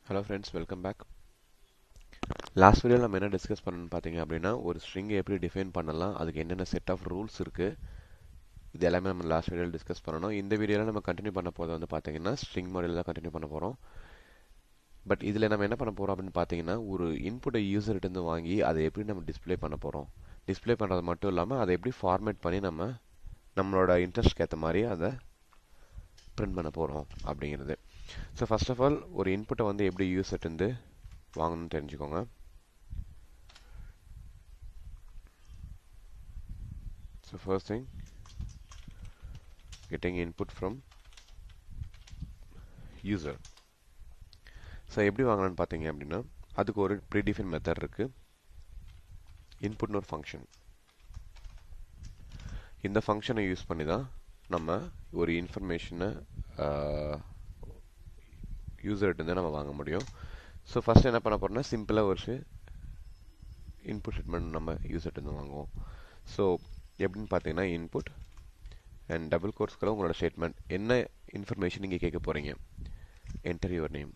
Hello friends, welcome back. Last வீடியோவில் நம்ம என்ன டிஸ்கஸ் பண்ணணும்னு பார்த்தீங்க அப்படின்னா ஒரு ஸ்ட்ரிங்கை எப்படி டிஃபைன் பண்ணலாம், அதுக்கு என்னென்ன செட் ஆஃப் ரூல்ஸ் இருக்குது, இது எல்லாமே நம்ம லாஸ்ட் வீடியோவில் டிஸ்கஸ் பண்ணணும். இந்த வீடியோவில் நம்ம கண்டினியூ பண்ண போது வந்து பார்த்தீங்கன்னா ஸ்ட்ரிங் மாடல் தான் கண்டினியூ பண்ண போகிறோம். பட் இதில் நம்ம என்ன பண்ண போகிறோம் அப்படின்னு பார்த்தீங்கன்னா ஒரு இன்புட்டை யூசர்கிட்டருந்து வாங்கி அதை எப்படி நம்ம டிஸ்பிளே பண்ண போகிறோம். டிஸ்பிளே பண்ணுறது மட்டும் இல்லாமல் அதை எப்படி ஃபார்மேட் பண்ணி நம்மளோட இன்ட்ரெஸ்ட்க்கு ஏற்ற மாதிரி அதை பிரிண்ட் பண்ண போகிறோம் அப்படிங்கிறது. ஸோ ஃபர்ஸ்ட் ஆஃப் ஆல் ஒரு இன்புட்டை வந்து எப்படி யூசர்கிட்டருந்து வாங்கணும்னு தெரிஞ்சுக்கோங்க. So first thing, getting input from user. So எப்படி வாங்கலாம்னு பார்த்தீங்க அப்படின்னா அதுக்கு ஒரு ப்ரீடிஃபைன் மெத்தட் இருக்கு. இன்புட்னு ஒரு ஃபங்க்ஷன். இந்த ஃபங்க்ஷனை யூஸ் பண்ணி தான் நம்ம ஒரு இன்ஃபர்மேஷனை யூசர்கிட்ட நம்ம வாங்க முடியும். ஸோ ஃபர்ஸ்ட் என்ன பண்ண போறோம்னா சிம்பிளாக ஒரு இன்புட் ஸ்டேட்மெண்ட் நம்ம யூசர்கிட்ட வாங்குவோம். ஸோ எப்படின்னு பார்த்தீங்கன்னா இன்புட் அண்ட் டபுள் கோட்ஸ்க்குள்ள உங்களோட ஸ்டேட்மெண்ட் என்ன இன்ஃபர்மேஷன் நீங்கள் கேட்க போகிறீங்க. Enter your name.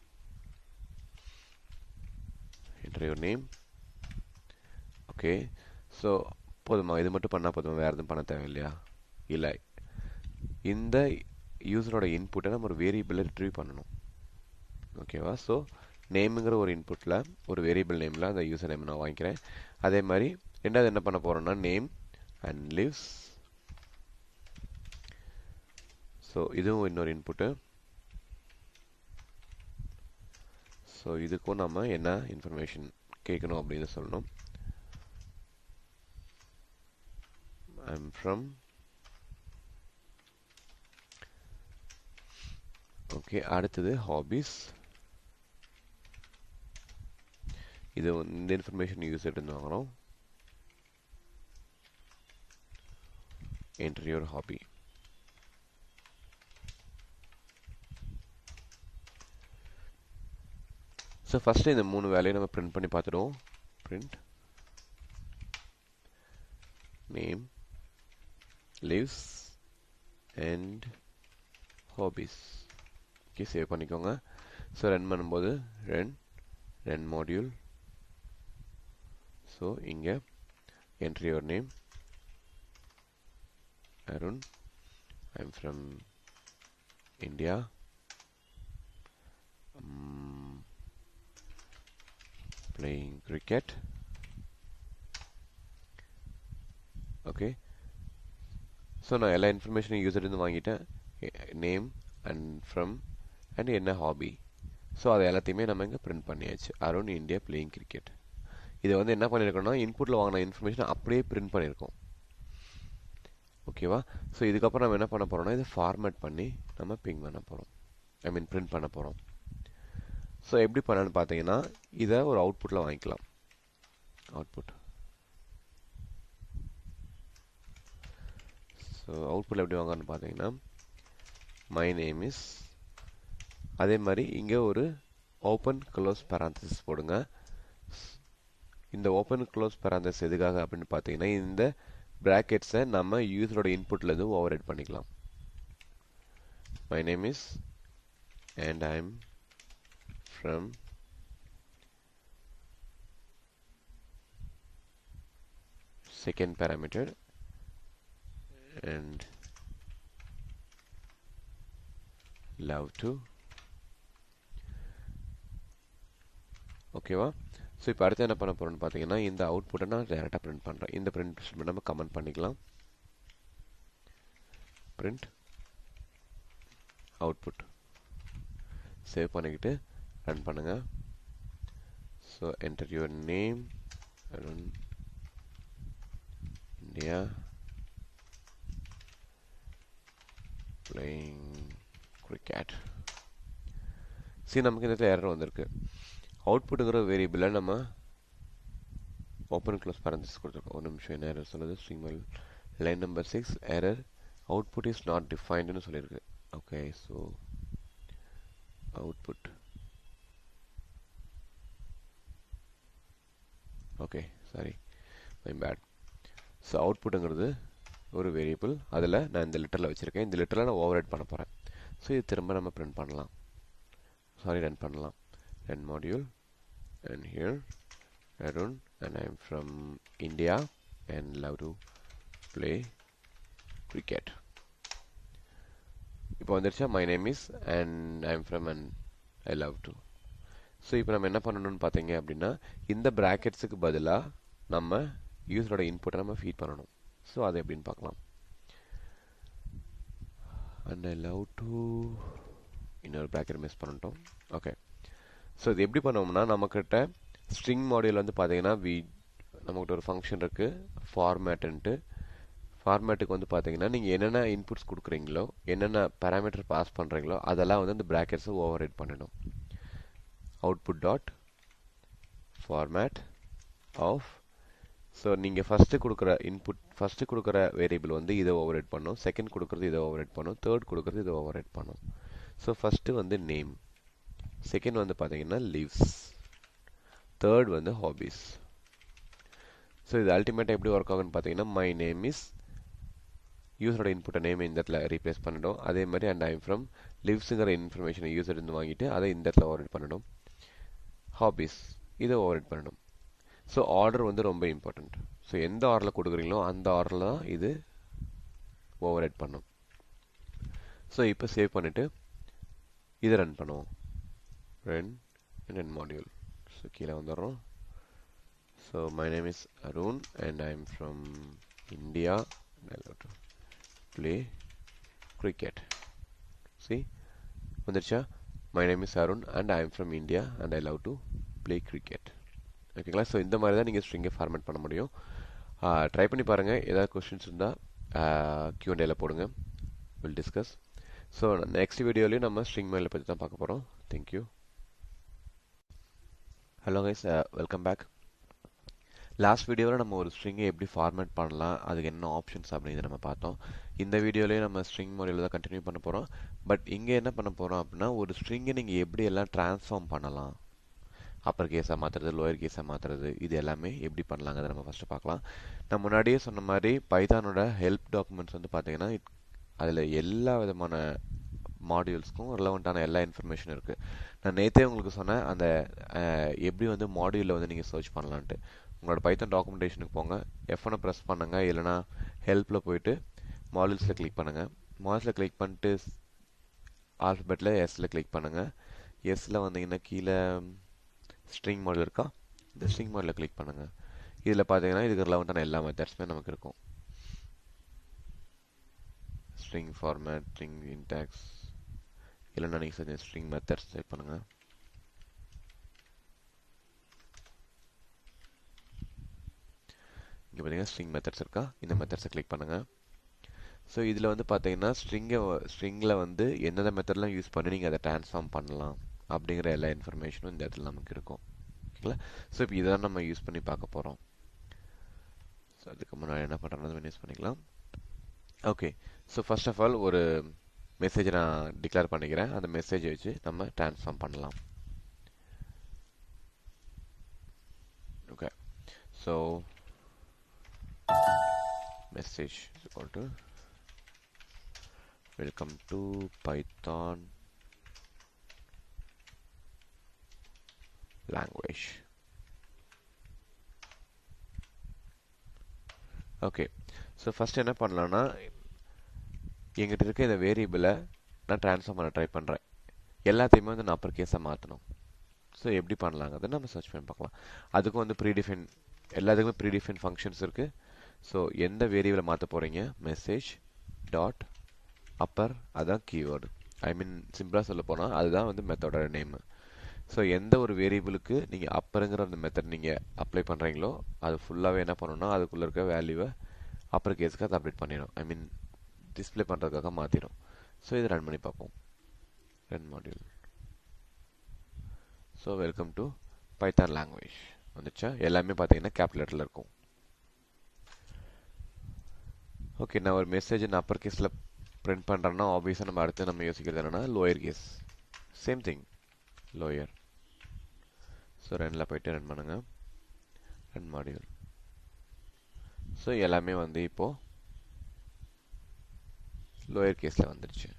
Enter your name. Okay, so போதுமா? இது மட்டும் பண்ணால் போதுமா? வேறு எதுவும் பண்ண தேவையில்லையா? இல்லை, இந்த யூசரோட இன்புட்டை நம்ம ஒரு வேரியபிளை ரிட்ரீவ் பண்ணணும். ஓகேவா? ஸோ நேமுங்கிற ஒரு இன்புட்டில் ஒரு வேரியபிள் நேமில் அந்த யூசர் நேம் நான் வாங்கிக்கிறேன். அதே மாதிரி ரெண்டாவது என்ன பண்ண போகிறோம்னா நேம் and lives. So இதுவும் இன்னொரு இன்புட். ஸோ இதுக்கும் நம்ம என்ன இன்ஃபர்மேஷன் கேட்கணும் அப்படின்னு சொல்லணும். I'm from. ஓகே, அடுத்தது ஹாபிஸ். இது இந்த இன்ஃபர்மேஷன் யூசர் இருந்து வாங்குறோம். Enter your hobby. So first இந்த மூணு வேலையை நம்ம print பண்ணி பார்த்துடுவோம். Print name, lives and hobbies. Okay, save பண்ணிக்கோங்க. ஸோ ரன் பண்ணும்போது run module. ஸோ இங்கே enter your name Arun. I'm from India. Playing cricket. Okay. So நான் எல்லா இன்ஃபர்மேஷனும் யூசர் இருந்து வாங்கிட்டேன். நேம் அண்ட் ஃப்ரம் அண்ட் என்ன ஹாபி. ஸோ அதை எல்லாத்தையுமே நம்ம இங்கே பிரிண்ட் பண்ணியாச்சு. Arun India playing cricket. இதை வந்து என்ன பண்ணியிருக்கோம்னா இன்புட்டில் வாங்கின இன்ஃபர்மேஷன் அப்படியே பிரிண்ட் பண்ணியிருக்கோம். ஓகேவா? ஸோ இதுக்கப்புறம் நம்ம என்ன பண்ண போகிறோம்னா இதை ஃபார்மேட் பண்ணி நம்ம பிங் பண்ண போகிறோம். பிரிண்ட் பண்ண போகிறோம். ஸோ எப்படி பண்ணலான்னு பார்த்தீங்கன்னா இதை ஒரு அவுட்புட்டில் வாங்கிக்கலாம். அவுட்புட். ஸோ அவுட்புட்டில் எப்படி வாங்கன்னு பார்த்தீங்கன்னா மை நேம் இஸ், அதே மாதிரி இங்கே ஒரு ஓப்பன் க்ளோஸ் பேராந்தசிஸ் போடுங்க. இந்த ஓப்பன் க்ளோஸ் பேராந்தசிஸ் எதுக்காக அப்படின்னு பார்த்தீங்கன்னா இந்த பிராக்கெட்ஸை நம்ம யூசரோட இன்புட்ல இருந்து ஓவர்ரைட் பண்ணிக்கலாம். My name is and I am from second parameter and love to. ஓகேவா? ஸோ இப்போ அடுத்து என்ன பண்ண போகிறோம்னு பார்த்தீங்கன்னா இந்த அவுட்புட்டை நான் டேரெக்டாக பிரிண்ட் பண்ணுறேன். இந்த பிரிண்ட் நம்ம கமெண்ட் பண்ணிக்கலாம். Print output. சேவ் பண்ணிக்கிட்டு ரன் பண்ணுங்க. So enter your name Arun India playing cricket. சரி, நமக்கு இந்த எரர் வந்திருக்கு. அவுட்புட்டுங்கிற வேரியபிளில் நம்ம ஓப்பன் க்ளோஸ் பேரந்தசிஸ் கொடுத்துருக்கோம். ஒரு நிமிஷம், என்ன எரர் சொல்லுது? String line number 6 error output is not டிஃபைன்டுன்னு சொல்லியிருக்கு. Okay, so output. Okay, sorry, my bad. So அவுட்புட்டுங்கிறது ஒரு வேரியபிள், அதில் நான் இந்த லிட்டரில் வச்சுருக்கேன். இந்த லிட்டரில் நான் ஓவர்ரைட் பண்ண போகிறேன். ஸோ இது திரும்ப நம்ம பிரிண்ட் பண்ணலாம். சாரி, ரன் பண்ணலாம். run module, and here Arun, and I'm from India and love to play cricket. இப்போ வந்துருச்சா my name is and I'm from and I love to. So இப்போ நம்ம என்ன பண்ணணும்னு பார்த்தீங்க அப்படின்னா இந்த ப்ராக்கெட்ஸுக்கு பதிலாக நம்ம யூஸரோட இன்புட்டை நம்ம ஃபீட் பண்ணணும். ஸோ அது எப்படின்னு பார்க்கலாம். and I love to இன்னொரு ப்ராக்கெட் மிஸ் பண்ணிட்டோம். ஓகே, ஸோ இது எப்படி பண்ணுவோம்னா நம்மக்கிட்ட ஸ்ட்ரிங் மாடியூல் வந்து பார்த்தீங்கன்னா நம்மகிட்ட ஒரு ஃபங்க்ஷன் இருக்குது ஃபார்மேட்டுன்ட்டு. ஃபார்மேட்டுக்கு வந்து பார்த்தீங்கன்னா நீங்கள் என்னென்ன இன்புட்ஸ் கொடுக்குறீங்களோ என்னென்ன பேராமீட்டர் பாஸ் பண்ணுறீங்களோ அதெல்லாம் வந்து இந்த ப்ராக்கெட்ஸை ஓவர் ரைட் பண்ணிடும். Output dot format of. So நீங்கள் ஃபஸ்ட்டு கொடுக்குற வேரியபிள் வந்து இதை ஓவர் ரைட் பண்ணும், செகண்ட் கொடுக்குறது இதை ஓவர் ரைட் பண்ணும், தேர்ட் கொடுக்குறது இதை ஓவர் ரைட் பண்ணும். ஸோ ஃபஸ்ட்டு வந்து நேம், செகண்ட் வந்து பார்த்தீங்கன்னா லீவ்ஸ், தேர்ட் வந்து ஹாபீஸ். ஸோ இது அல்டிமேட்டாக எப்படி ஒர்க் ஆகுன்னு பார்த்தீங்கன்னா மை நேம் இஸ் யூஸரோட இன்புட்டை நேம் இந்த இடத்துல ரீப்ளேஸ் பண்ணிடும். அதே மாதிரி அண்ட் ஐம் ஃப்ரம் லிவ்ஸுங்கிற இன்ஃபர்மேஷனை யூஸர் இருந்து வாங்கிட்டு அதை இந்த இடத்துல ஓவர்ரைட் பண்ணிடும். ஹாபீஸ் இதை ஓவர்ரைட் பண்ணிடும். ஸோ ஆர்டர் வந்து ரொம்ப இம்பார்ட்டண்ட். ஸோ எந்த ஆர்டரில் கொடுக்குறீங்களோ அந்த ஆர்டரில் தான் இது ஓவர்ரைட் பண்ணும். ஸோ இப்போ சேவ் பண்ணிவிட்டு இதை ரன் பண்ணுவோம். Run module. ஸோ கீழே வந்துடுறோம். So my name is Arun and I am from India and I love to play cricket. See, வந்துருச்சா? My name is Arun and I am from India and I love to play cricket. ஓகேங்களா? So இந்த மாதிரி தான் நீங்கள் ஸ்ட்ரிங்கை format பண்ண முடியும். Try பண்ணி பாருங்கள். ஏதாவது கொஸ்டின்ஸ் இருந்தால் Q&Aல போடுங்க. Will discuss. ஸோ நெக்ஸ்ட் வீடியோலையும் நம்ம ஸ்ட்ரிங் மெயிலை பற்றி தான் பார்க்க போகிறோம். Thank you. Hello guys, welcome back. Last வீடியோவில் நம்ம ஒரு ஸ்ட்ரிங்கை எப்படி ஃபார்மேட் பண்ணலாம், அதுக்கு என்ன ஆப்ஷன்ஸ் அப்படிங்கிறத நம்ம பார்த்தோம். இந்த வீடியோலேயே நம்ம ஸ்ட்ரிங் மாடியூல் தான் கண்டினியூ பண்ண போகிறோம். பட் இங்கே என்ன பண்ண போகிறோம் அப்படின்னா ஒரு ஸ்ட்ரிங்கை நீங்கள் எப்படி எல்லாம் ட்ரான்ஸ்ஃபார்ம் பண்ணலாம், அப்பர் கேஸாக மாற்றுறது, லோயர் கேஸாக மாற்றுறது, இது எல்லாமே எப்படி பண்ணலாங்கிறத நம்ம ஃபஸ்ட்டு பார்க்கலாம். நான் முன்னாடியே சொன்ன மாதிரி பைத்தானோட ஹெல்ப் டாக்குமெண்ட்ஸ் வந்து பார்த்தீங்கன்னா அதில் எல்லா விதமான மாடியூல்ஸ்க்கும் ரிலவெண்ட்டான எல்லா இன்ஃபர்மேஷனும் இருக்குது. நான் நேற்றே உங்களுக்கு சொன்னேன் அந்த எப்படி வந்து மாடியூலில் வந்து நீங்கள் சர்ச் பண்ணலான்ட்டு. உங்களோட பைத்தான் டாக்குமெண்டேஷனுக்கு போங்க, F1 ப்ரெஸ் பண்ணுங்க, இல்லைனா ஹெல்ப்பில் போயிட்டு மாடியூல்ஸில் கிளிக் பண்ணுங்கள். மாடியூல்ஸில் கிளிக் பண்ணிட்டு ஆல்ஃபபெட்டில் எஸ்ஸில் கிளிக் பண்ணுங்கள். எஸ்ஸில் வந்தீங்கன்னா கீழே ஸ்ட்ரிங் மாடியூல் இருக்கா, இந்த ஸ்ட்ரிங் மாடியூலில் கிளிக் பண்ணுங்கள். இதில் பார்த்தீங்கன்னா இதுக்கு ரிலவெண்ட்டான எல்லா மெத்தட்ஸுமே நமக்கு இருக்கும். ஸ்ட்ரிங் ஃபார்மேட், ஸ்ட்ரிங் இன்டாக்ஸ், இல்லைன்னா நீங்கள் செஞ்ச ஸ்ட்ரிங் மெத்தட்ஸ் டைப் பண்ணுங்கள். இங்கே பார்த்தீங்கன்னா ஸ்ட்ரிங் மெத்தட்ஸ் இருக்கா, இந்த மெத்தட்ஸை கிளிக் பண்ணுங்கள். ஸோ இதில் வந்து பார்த்தீங்கன்னா ஸ்ட்ரிங்கில் வந்து எந்தெந்த மெத்தட்லாம் யூஸ் பண்ணி நீங்கள் அதை ட்ரான்ஸ்ஃபார்ம் பண்ணலாம் அப்படிங்கிற எல்லா இன்ஃபர்மேஷனும் இந்த இடத்துல நமக்கு இருக்கும். ஓகேங்களா? ஸோ இப்போ இதெல்லாம் நம்ம யூஸ் பண்ணி பார்க்க போகிறோம். ஸோ அதுக்கு முன்னாடி என்ன பண்ணுறோம் யூஸ் பண்ணிக்கலாம். Okay, so first of all ஒரு மெசேஜை நான் டிக்ளேர் பண்ணிக்கிறேன். அந்த மெசேஜை வச்சு நம்ம ட்ரான்ஸ்ஃபார்ம் பண்ணலாம். Okay, so message is equal to welcome to Python language. Okay, so first என்ன பண்ணலான்னா எங்கிட்ட இருக்க இந்த வேரியபிளை நான் ட்ரான்ஸ்ஃபார்ம் பண்ண ட்ரை பண்ணுறேன். எல்லாத்தையுமே வந்து நான் அப்பர் கேஸாக மாற்றணும். ஸோ எப்படி பண்ணலாங்கிறத நம்ம சர்ச் பண்ணி பார்க்கலாம். அதுக்கும் வந்து ப்ரீடிஃபைன், எல்லாத்துக்குமே ப்ரீடிஃபைன் ஃபங்க்ஷன்ஸ் இருக்குது. ஸோ எந்த வேரியபிளை மாற்ற போகிறீங்க, மெசேஜ் டாட் அப்பர், அதுதான் கீவேர்டு. ஐ மீன் சிம்பிளாக சொல்ல போனால் அதுதான் வந்து மெத்தடோட நேமு. ஸோ எந்த ஒரு வேரியபிளுக்கு நீங்கள் அப்பருங்கிற அந்த மெத்தட் நீங்கள் அப்ளை பண்ணுறீங்களோ அது ஃபுல்லாகவே என்ன பண்ணணும்னா அதுக்குள்ளே இருக்க வேல்யூவை அப்பர் கேஸுக்கு அதை அப்டேட் பண்ணிடும். ஐ மீன் டிஸ்பிளே பண்ணுறதுக்காக மாற்றிடும். ஸோ இதை ரன் பண்ணி பார்ப்போம். Run module. So welcome to Python language வந்துச்சா? எல்லாமே பார்த்தீங்கன்னா கேபிட்டல் இருக்கும். ஓகே, நான் ஒரு மெசேஜ் நான் அப்பர் கேஸில் பிரிண்ட் பண்ணுறேன்னா ஆப்வியஸாக நம்ம அடுத்து நம்ம யோசிக்கிறது என்னென்னா lower case. Same thing, lower. So ரனில் போய்ட்டு ரன் பண்ணுங்கள். Run module. ஸோ எல்லாமே வந்து இப்போது லோயர் கேஸில் வந்துடுச்சு.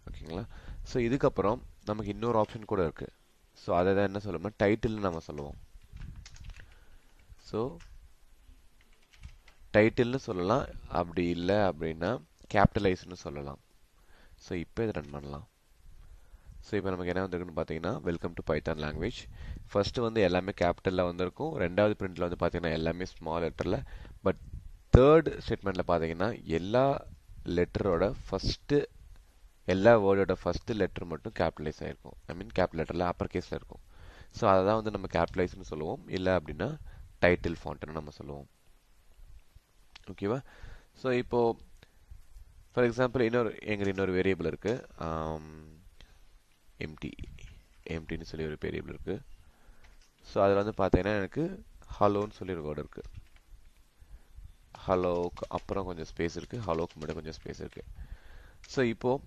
ஓகேங்களா? ஸோ இதுக்கப்புறம் நமக்கு இன்னொரு ஆப்ஷன் கூட இருக்குது. ஸோ அதை தான் என்ன சொல்லுவோம்னா டைட்டில்னு நம்ம சொல்லுவோம். ஸோ டைட்டில்னு சொல்லலாம், அப்படி இல்லை அப்படின்னா கேபிட்டலைஸ்னு சொல்லலாம். ஸோ இப்போ இதை ரன் பண்ணலாம். ஸோ இப்போ நமக்கு என்ன வந்திருக்குன்னு பார்த்தீங்கன்னா welcome to Python language. First வந்து எல்லாமே கேபிட்டலில் வந்திருக்கும், ரெண்டாவது பிரிண்டில் வந்து பார்த்தீங்கன்னா எல்லாமே ஸ்மால் லெட்டரில். பட் தேர்ட் ஸ்டேட்மெண்ட்டில் பார்த்தீங்கன்னா எல்லா லெட்டரோட ஃபஸ்ட்டு, எல்லா வேர்டோட ஃபஸ்ட்டு லெட்டர் மட்டும் கேபிட்டலைஸ் ஆகிருக்கும். ஐ மீன் கேபிட்டல் லெட்டரில் அப்பர் கேஸில் இருக்கும். ஸோ அதை தான் வந்து நம்ம கேபிட்டலைஸ்னு சொல்லுவோம், இல்லை அப்படின்னா டைட்டில் ஃபாண்ட்னு நம்ம சொல்லுவோம். ஓகேவா? ஸோ இப்போது ஃபார் எக்ஸாம்பிள் இன்னொரு வேரியபிள் இருக்குது, எம்டின்னு சொல்லி ஒரு வேரியபிள் இருக்குது. ஸோ அதில் வந்து பார்த்தீங்கன்னா எனக்கு ஹலோன்னு சொல்லி ஒரு வேர்டு இருக்குது. ஹலோக்கு அப்புறம் கொஞ்சம் ஸ்பேஸ் இருக்குது, ஹலோக்கு மட்டும் கொஞ்சம் ஸ்பேஸ் இருக்குது. ஸோ இப்போது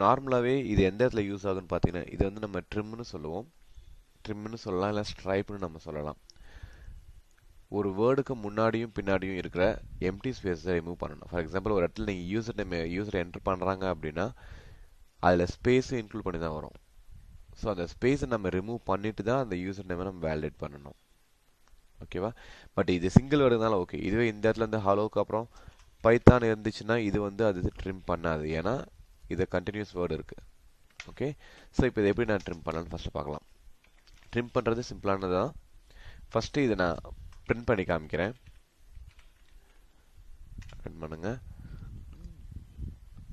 நார்மலாகவே இது எந்த இடத்துல யூஸ் ஆகுதுன்னு பார்த்தீங்கன்னா இது வந்து நம்ம ட்ரிம்னு சொல்லுவோம், ட்ரிம்னு சொல்லலாம், இல்லை ஸ்ட்ரைப்னு நம்ம சொல்லலாம். ஒரு வேர்டுக்கு முன்னாடியும் பின்னாடியும் இருக்கிற எம்டி ஸ்பேஸை ரிமூவ் பண்ணணும். ஃபார் எக்ஸாம்பிள் ஒரு இடத்துல நீங்கள் யூசர் என்டர் பண்ணுறாங்க அப்படின்னா அதில் ஸ்பேஸும் இன்க்ளூட் பண்ணி தான் வரும். ஸோ அந்த ஸ்பேஸை நம்ம ரிமூவ் பண்ணிட்டு தான் அந்த யூசர் நேமை நம்ம வேலிடேட் பண்ணணும். ஓகேவா? பட் இது சிங்கிள் வேர்டுனால ஓகே. இதுவே இந்த இடத்துல இருந்து ஹலோக்கு அப்புறம் பைத்தான் இருந்துச்சுன்னா இது வந்து அது ட்ரிம் பண்ணாது, ஏன்னா இது கண்டினியூஸ் வேர்டு இருக்குது. ஓகே, ஸோ இப்போ இதை எப்படி நான் ட்ரிம் பண்ணலான்னு ஃபஸ்ட்டு பார்க்கலாம். ட்ரிம் பண்ணுறது சிம்பிளானது தான். ஃபஸ்ட்டு இதை நான் பிரிண்ட் பண்ணி காமிக்கிறேன், ரன் பண்ணுங்க.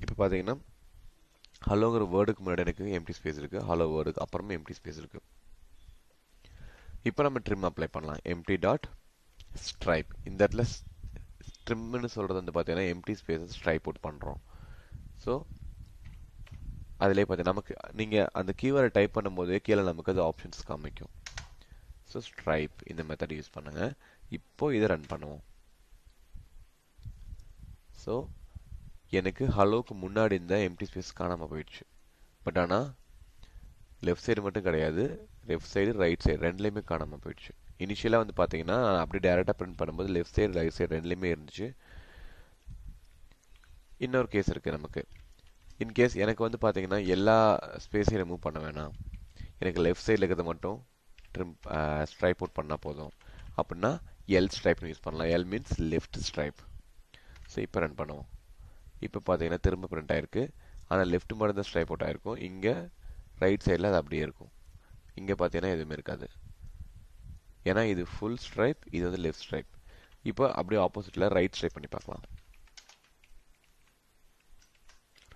இப்போ பார்த்தீங்கன்னா ஹலோங்கிற வேர்டுக்கு முன்னாடி எனக்கு எம்டி ஸ்பேஸ் இருக்குது, ஹலோ வேர்டுக்கு அப்புறமா எம்டி ஸ்பேஸ் இருக்குது. இப்போ நம்ம ட்ரிம் அப்ளை பண்ணலாம். Empty dot strip. இந்த இடத்துல ட்ரிம்னு சொல்கிறது வந்து பார்த்தீங்கன்னா எம்டி ஸ்பேஸஸ் ஸ்ட்ரைப் அவுட் பண்ணுறோம். ஸோ அதிலே பார்த்தீங்கன்னா நமக்கு நீங்கள் அந்த கீவேர்டை டைப் பண்ணும்போது கீழே நமக்கு அது ஆப்ஷன்ஸ் காமிக்கும். ஸோ ஸ்ட்ரைப் இந்த மெத்தட் யூஸ் பண்ணுங்க. இப்போ இதை ரன் பண்ணுவோம். ஸோ எனக்கு ஹலோக்கு முன்னாடி இந்த எம்டி ஸ்பேஸ் காணாமல் போயிடுச்சு. பட் ஆனால் லெஃப்ட் சைடு மட்டும் கிடையாது, லெஃப்ட் சைடு ரைட் சைடு ரெண்டுலேயுமே காணாமல் போயிடுச்சு. இனிஷியலாக வந்து பார்த்தீங்கன்னா அப்படி டைரெக்டாக பிரிண்ட் பண்ணும்போது லெஃப்ட் சைடு ரைட் சைடு ரெண்டுலேயுமே இருந்துச்சு. இன்னொரு கேஸ் இருக்குது நமக்கு. இன்கேஸ் எனக்கு வந்து பார்த்தீங்கன்னா எல்லா ஸ்பேஸையும் ரிமூவ் பண்ண வேணாம், எனக்கு லெஃப்ட் சைடில் இருக்கிறத மட்டும் ட்ரிம் ஸ்ட்ரைப் அவுட் பண்ணால் போதும் அப்படின்னா எல் ஸ்ட்ரைப்னு யூஸ் பண்ணலாம். L means left stripe. So இப்போ ரன் பண்ணுவோம். இப்போ பார்த்தீங்கன்னா திரும்ப பிரிண்ட் ஆகிருக்கு, ஆனால் லெஃப்ட் மட்டும் தான் ஸ்ட்ரைப் அவுட் ஆகிருக்கும். இங்கே ரைட் சைடில் அது அப்படியே இருக்கும். இங்கே பார்த்தீங்கன்னா எதுவுமே இருக்காது, ஏன்னா இது ஃபுல் ஸ்ட்ரைப், இது வந்து லெஃப்ட் ஸ்ட்ரைப். இப்போ அப்படியே ஆப்போசிட்டில் ரைட் ஸ்ட்ரைப் பண்ணி பார்க்கலாம்.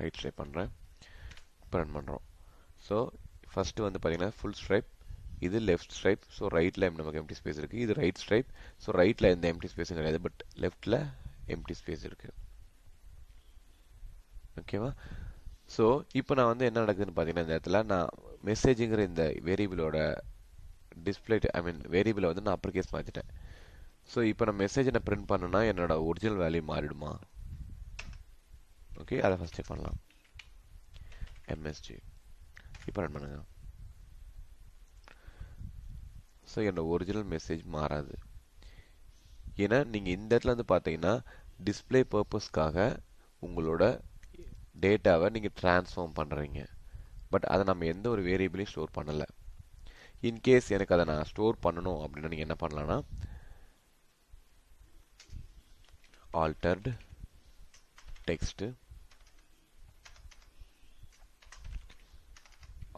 ரைட் ஸ்ட்ரைப் பண்ணுறேன், இப்போ ரன் பண்ணுறோம். ஸோ ஃபஸ்ட்டு வந்து பார்த்தீங்கன்னா ஃபுல் ஸ்ட்ரைப், இது லெஃப்ட் ஸ்ட்ரைப். ஸோ ரைட்டில் நமக்கு எம்டி ஸ்பேஸ் இருக்குது. இது ரைட் ஸ்ட்ரைப். ஸோ ரைட்டில் எந்த எம்டி ஸ்பேஸும் கிடையாது, பட் லெஃப்டில் எம்டி ஸ்பேஸ் இருக்குது. ஓகேவா? ஸோ இப்போ நான் வந்து என்ன நடக்குதுன்னு பார்த்தீங்கன்னா இந்த இடத்துல நான் மெசேஜுங்கிற இந்த வேரியபிளோட டிஸ்பிளே வேரியபிளை வந்து நான் அப்பர் கேஸ் மாற்றிட்டேன். ஸோ இப்போ நான் மெசேஜை நான் பிரிண்ட் பண்ணேன்னா என்னோட ஒரிஜினல் வேல்யூ மாறிடுமா? ஓகே, அதை ஃபஸ்ட் செக் பண்ணலாம். எம்எஸ்ஜி இப்போ ரன் பண்ணுங்க. ஸோ என்னோட ஒரிஜினல் மெசேஜ் மாறாது, ஏன்னா நீங்கள் இந்த இடத்துல வந்து பார்த்தீங்கன்னா டிஸ்பிளே பர்பஸ்க்காக உங்களோட டேட்டாவை நீங்கள் ட்ரான்ஸ்ஃபார்ம் பண்ணுறீங்க. பட் அதை நம்ம எந்த ஒரு வேரியபிளையும் ஸ்டோர் பண்ணலை. இன்கேஸ் எனக்கு அதை நான் ஸ்டோர் பண்ணணும் அப்படின்னா நீங்கள் என்ன பண்ணலான்னா ஆல்டர்டு டெக்ஸ்ட்,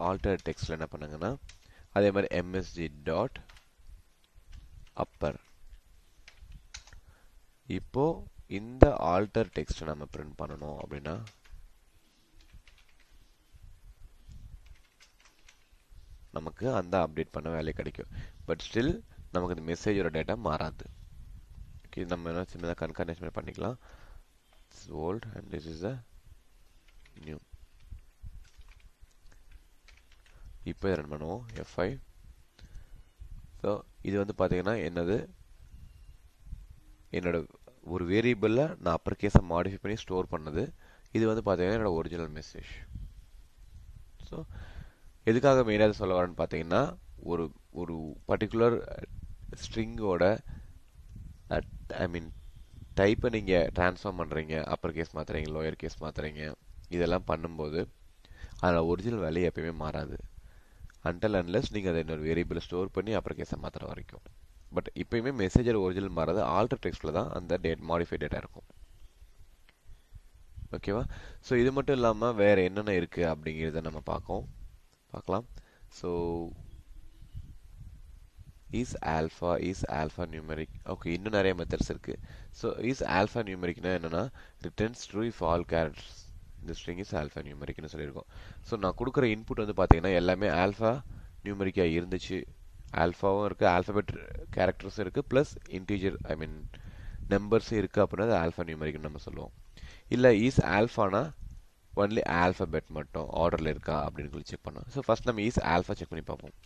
ஆல்டர் டெக்ஸ்ட்ல என்ன பண்ணுங்கன்னா அதே மாதிரி எம்எஸ்ஜி டாட் அப்பர். இப்போ இந்த ஆல்டர் டெக்ஸ்ட் நம்ம பிரிண்ட் பண்ணணும் அப்படின்னா நமக்கு அந்த அப்டேட் பண்ண வேலை கிடைக்கும். பட் ஸ்டில் நமக்கு இந்த மெசேஜோட டேட்டா மாறாது. ஓகே, நம்ம என்ன சின்னதாக கன்கார்னேஷன் பண்ணிக்கலாம். old and this is the new. இப்போ ரன் பண்ணுவோம் F5. ஸோ இது வந்து பார்த்தீங்கன்னா என்னோட ஒரு வேரியபிளில் நான் அப்பர் கேஸை மாடிஃபை பண்ணி ஸ்டோர் பண்ணது. இது வந்து பார்த்தீங்கன்னா என்னோட ஒரிஜினல் மெசேஜ். ஸோ எதுக்காக மெயினாக சொல்ல வரேன்னு பார்த்தீங்கன்னா ஒரு பர்டிகுலர் ஸ்ட்ரிங்கோட டைப்பை நீங்கள் ட்ரான்ஸ்ஃபார்ம் பண்ணுறீங்க, அப்பர் கேஸ் மாற்றுறீங்க, லோயர் கேஸ் மாற்றுறீங்க, இதெல்லாம் பண்ணும்போது அதோட ஒரிஜினல் வேல்யூ எப்பயுமே மாறாது. அன்டில் அன்லெஸ் நீங்கள் அதை இன்னொரு வேரியபிளை ஸ்டோர் பண்ணி அப்புறம் கேஸை மாற்றுற வரைக்கும். பட் இப்போயுமே மெசேஜர் ஒரிஜினல் மாறாது, ஆல்டர் டெக்ஸ்ட்டில் தான் அந்த மாடிஃபைட் டேட்டா இருக்கும். ஓகேவா? ஸோ இது மட்டும் இல்லாமல் வேறு என்னென்ன இருக்குது அப்படிங்கிறத நம்ம பார்க்கலாம். So is alpha numeric. Okay, இன்னும் நிறைய மெத்தட்ஸ் இருக்குது. ஸோ is alpha numericனா என்னென்னா returns true if all characters இந்த string is alpha numericனு சொல்லியிருக்கோம். ஸோ நான் கொடுக்குற இன்புட் வந்து பார்த்தீங்கன்னா எல்லாமே ஆல்ஃபா நியூமரிக்காக இருந்துச்சு. ஆல்ஃபாவும் இருக்குது, ஆல்ஃபபெட் கேரக்டர்ஸும் இருக்குது, ப்ளஸ் இன்டீஜர் நம்பர்ஸும் இருக்குது அப்படின்னா அது ஆல்ஃபா நியூமரிக்னு நம்ம சொல்லுவோம். இல்லை இஸ் ஆல்ஃபானா ஒன்லி ஆல்ஃபபெட் மட்டும் ஆர்டரில் இருக்கா அப்படின்னு சொல்லி செக் பண்ணோம். ஸோ ஃபஸ்ட் நம்ம இஸ் ஆல்ஃபா செக் பண்ணி பார்ப்போம்.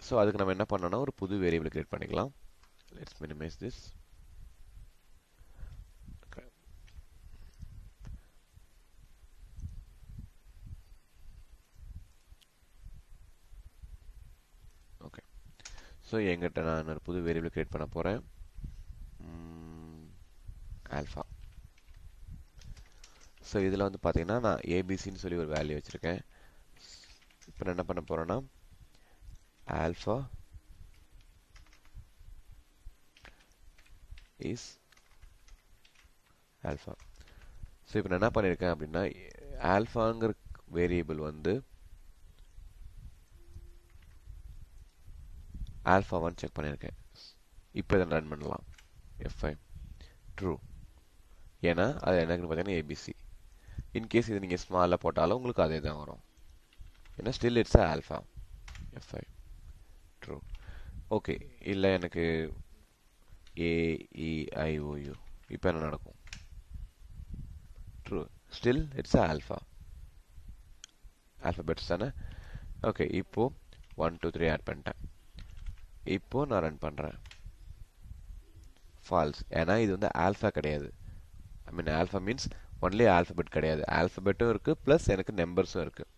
ஸோ அதுக்கு நம்ம என்ன பண்ணோம்னா ஒரு புது வேரியபிள் கிரியேட் பண்ணிக்கலாம். Let's minimize this. Okay, so எங்கிட்ட நான் ஒரு புது வேரியபிள் கிரியேட் பண்ண போகிறேன், ஆல்ஃபா. ஸோ இதில் வந்து பார்த்தீங்கன்னா நான் ஏபிசின்னு சொல்லி ஒரு வேல்யூ வச்சுருக்கேன். இப்போ நான் என்ன பண்ண போகிறேன்னா alpha is alpha. ஸோ இப்போ நான் என்ன பண்ணியிருக்கேன் அப்படின்னா ஆல்ஃபாங்கிற வேரியபிள் வந்து ஆல்ஃபா 1 செக் பண்ணியிருக்கேன். இப்போ இதை ரன் பண்ணலாம். F5 ட்ரூ, ஏன்னா அது என்னன்னு பார்த்தீங்கன்னா ஏபிசி. இன்கேஸ் இது நீங்கள் ஸ்மாலில் போட்டாலும் உங்களுக்கு அதே தான் வரும், ஏன்னா still it's alpha. F5 true. Okay, இல்லை எனக்கு AEIOU, இப்போ என்ன நடக்கும்? True, still it's alpha, alphabets தானே. ஓகே, இப்போ 1 2 3 ஆட் பண்ணிட்டேன். இப்போ நான் ரன் பண்ணுறேன், ஃபால்ஸ், ஏன்னா இது வந்து ஆல்ஃபா கிடையாது. ஐ மீன் ஆல்ஃபா மீன்ஸ் ஒன்லி ஆல்ஃபபெட் கிடையாது, ஆல்ஃபபெட்டும் இருக்குது ப்ளஸ் எனக்கு நம்பர்ஸும் இருக்குது.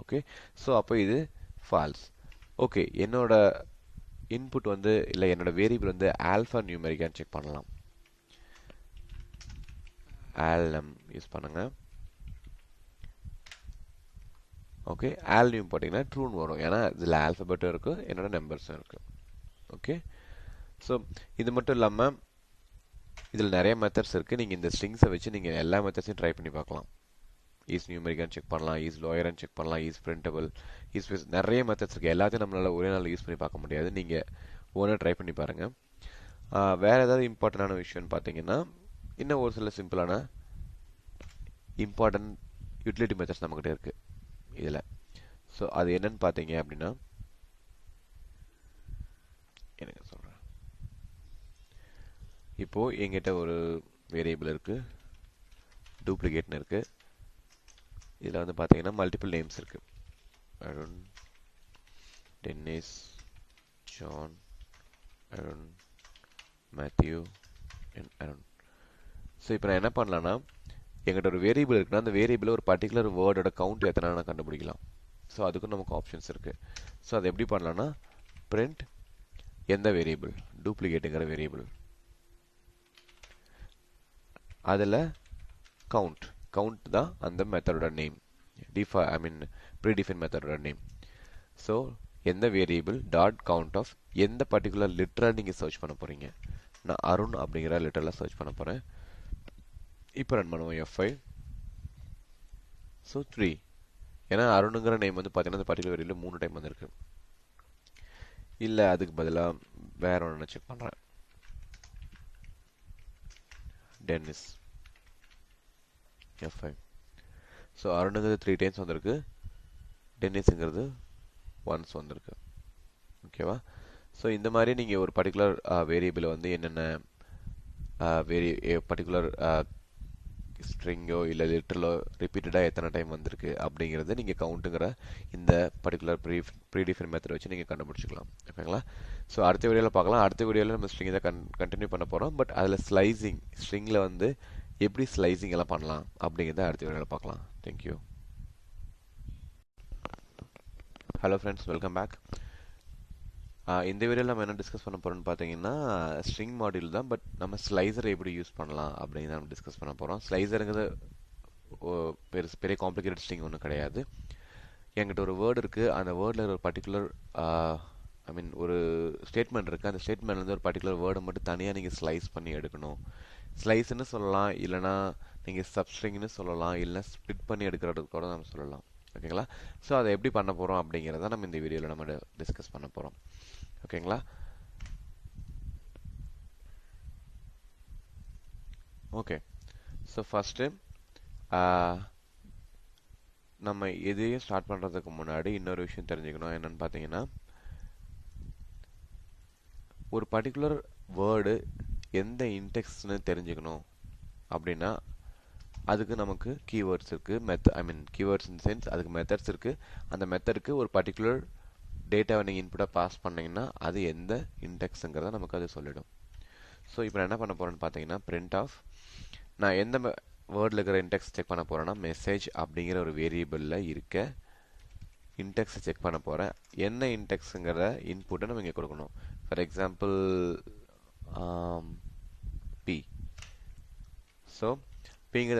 ஓகே, ஸோ அப்போ இது ஃபால்ஸ். ஓகே, என்னோட இன்புட் வந்து இல்லை என்னோட வேரியபிள் வந்து ஆல்ஃபா நியூமெரிக்கான்னு செக் பண்ணலாம். ஆல்நம் யூஸ் பண்ணுங்க. ஓகே, ஆல்நியூம் போட்டிங்கன்னா ட்ரூன்னு வரும், ஏன்னா இதில் ஆல்ஃபபெட்டும் இருக்குது என்னோட நம்பர்ஸும் இருக்குது. ஓகே, ஸோ இது மட்டும் இல்லாமல் இதில் நிறைய மெத்தட்ஸ் இருக்குது. நீங்கள் இந்த ஸ்ட்ரிங்ஸை வச்சு நீங்கள் எல்லா மெத்தட்ஸையும் ட்ரை பண்ணி பார்க்கலாம். ஈஸ் நியூமெரிக்கான்னு செக் பண்ணலாம், ஈஸ் லோயரான்னு செக் பண்ணலாம், ஈஸ் பிரிண்டபிள், ஈஸ் நிறைய மெத்தட்ஸ் இருக்குது. எல்லாத்தையும் நம்மளால் ஒரே நாள் யூஸ் பண்ணி பார்க்க முடியாது, நீங்கள் ஒவ்வொன்றா ட்ரை பண்ணி பாருங்கள். வேறு ஏதாவது இம்பார்ட்டண்டான விஷயம்னு பார்த்தீங்கன்னா இன்னும் ஒரு சில சிம்பிளான இம்பார்ட்டன்ட் யூட்டிலிட்டி மெத்தட்ஸ் நம்மக்கிட்ட இருக்குது இதில். ஸோ அது என்னன்னு பார்த்தீங்க அப்படின்னா எனக்கு சொல்கிறேன். இப்போது எங்கிட்ட ஒரு வேரியபிள் இருக்குது, டூப்ளிகேட்னு இருக்குது. இதில் வந்து பார்த்தீங்கன்னா மல்டிபிள் நேம்ஸ் இருக்குது, Arun, Dennis, John, Arun, Matthew and Arun. So இப்போ நான் என்ன பண்ணலான்னா எங்கிட்ட ஒரு வேரியபிள் இருக்குன்னா அந்த வேரியபிள் ஒரு பர்டிகுலர் வேர்டோட கவுண்ட் எத்தனை நான் கண்டுபிடிக்கலாம். ஸோ அதுக்கும் நமக்கு ஆப்ஷன்ஸ் இருக்குது. ஸோ அதை எப்படி பண்ணலான்னா பிரிண்ட் எந்த வேரியபிள், டூப்ளிகேட்டுங்கிற வேரியபிள், அதில் கவுண்ட் தான் அந்த மெத்தடோட நேம், ப்ரீடிஃபைன் மெத்தடோட நேம். ஸோ எந்த வேரியபிள் டாட் கவுண்ட் ஆஃப் எந்த பர்டிகுலர் லிட்டராக நீங்கள் சர்ச் பண்ண போகிறீங்க. நான் அருண் அப்படிங்கிற லிட்டரில் சர்ச் பண்ண போகிறேன். இப்போ ரன் பண்ணுவோம் F5. ஸோ 3, ஏன்னா அருணுங்கிற நேம் வந்து பார்த்தீங்கன்னா அந்த பர்டிகுலர் வேரியபிள் 3 டைம் வந்திருக்கு. இல்லை அதுக்கு பதிலாக வேற ஒன்று செக் பண்ணுறேன், டென்னிஸ். F5. ஸோ அருணுங்கிறது 3 டைம்ஸ் வந்திருக்கு, டென்னிஸுங்கிறது ஒன்ஸ் வந்திருக்கு. ஓகேவா? ஸோ இந்த மாதிரி நீங்கள் ஒரு பர்டிகுலர் வேரியபிளை வந்து என்னென்ன பர்டிகுலர் ஸ்ட்ரிங்கோ இல்லை லிட்டரலோ ரிப்பீட்டடாக எத்தனை டைம் வந்திருக்கு அப்படிங்கிறது நீங்கள் கவுண்ட்டுங்கிற இந்த பர்டிகுலர் ப்ரீடிஃபைன் மெத்தட் வச்சு நீங்கள் கண்டுபிடிச்சிக்கலாம். ஓகேங்களா? ஸோ அடுத்த வீடியோவில் பார்க்கலாம். அடுத்த வீடியோவில் நம்ம ஸ்ட்ரிங் தான் கண்டினியூ பண்ண போகிறோம். பட் அதில் ஸ்லைசிங், ஸ்ட்ரிங்கில் வந்து எப்படி ஸ்லைசிங் எல்லாம் பண்ணலாம் அப்படிங்கிறத அடுத்த வீடியோவில் பார்க்கலாம். Thank you. Hello friends, welcome back. இந்த வீடியோவில் நம்ம என்ன டிஸ்கஸ் பண்ண போகிறோம்னு பார்த்தீங்கன்னா ஸ்ட்ரிங் மாடியூல் தான், பட் நம்ம ஸ்லைசரை எப்படி யூஸ் பண்ணலாம் அப்படின்னு நம்ம டிஸ்கஸ் பண்ண போகிறோம். ஸ்லைசருங்கிறது பெரிய காம்ப்ளிகேட்டட் ஸ்ட்ரிங் ஒன்றும் கிடையாது. என்கிட்ட ஒரு வேர்டு இருக்குது, அந்த வேர்டில் ஒரு பர்டிகுலர் ஒரு ஸ்டேட்மெண்ட் இருக்குது, அந்த ஸ்டேட்மெண்ட்லேருந்து ஒரு பர்டிகுலர் வேர்டை மட்டும் தனியாக நீங்கள் ஸ்லைஸ் பண்ணி எடுக்கணும். ஸ்லைஸ்ன்னு சொல்லலாம், இல்லைனா நீங்கள் சப்ஸ்ட்ரிங்னு சொல்லலாம், இல்லைனா ஸ்ப்ளிட் பண்ணி எடுக்கிறதுக்கு கூட நம்ம சொல்லலாம். ஓகேங்களா? ஸோ அதை எப்படி பண்ண போகிறோம் அப்படிங்கிறத நம்ம இந்த வீடியோவில் நம்ம டிஸ்கஸ் பண்ண போகிறோம். ஓகேங்களா? ஓகே, ஸோ ஃபஸ்ட்டு நம்ம எதையும் ஸ்டார்ட் பண்ணுறதுக்கு முன்னாடி இன்னொரு விஷயம் தெரிஞ்சுக்கணும். என்னென்னு பார்த்தீங்கன்னா, ஒரு பர்டிகுலர் வேர்டு எந்த இன்டெக்ஸ்னு தெரிஞ்சுக்கணும் அப்படின்னா அதுக்கு நமக்கு கீவேர்ட்ஸ் இருக்குது. கீவேர்ட்ஸ் இன் சென்ஸ் அதுக்கு மெத்தட்ஸ் இருக்குது. அந்த மெத்தடுக்கு ஒரு பர்டிகுலர் டேட்டாவை நீங்கள் இன்புட்டாக பாஸ் பண்ணிங்கன்னா அது எந்த இன்டெக்ஸுங்கிறத நமக்கு அது சொல்லிடும். ஸோ இப்போ நான் என்ன பண்ண போகிறேன்னு பார்த்தீங்கன்னா, பிரிண்ட் ஆஃப் நான் எந்த வேர்டில் இருக்கிற இன்டெக்ஸ் செக் பண்ண போகிறேன்னா மெசேஜ் அப்படிங்கிற ஒரு வேரியபிளில் இருக்க இன்டெக்ஸை செக் பண்ண போகிறேன். என்ன இன்டெக்ஸுங்கிற இன்புட்டை நம்ம இங்கே கொடுக்கணும். For example B. ஸோ பிங்கிற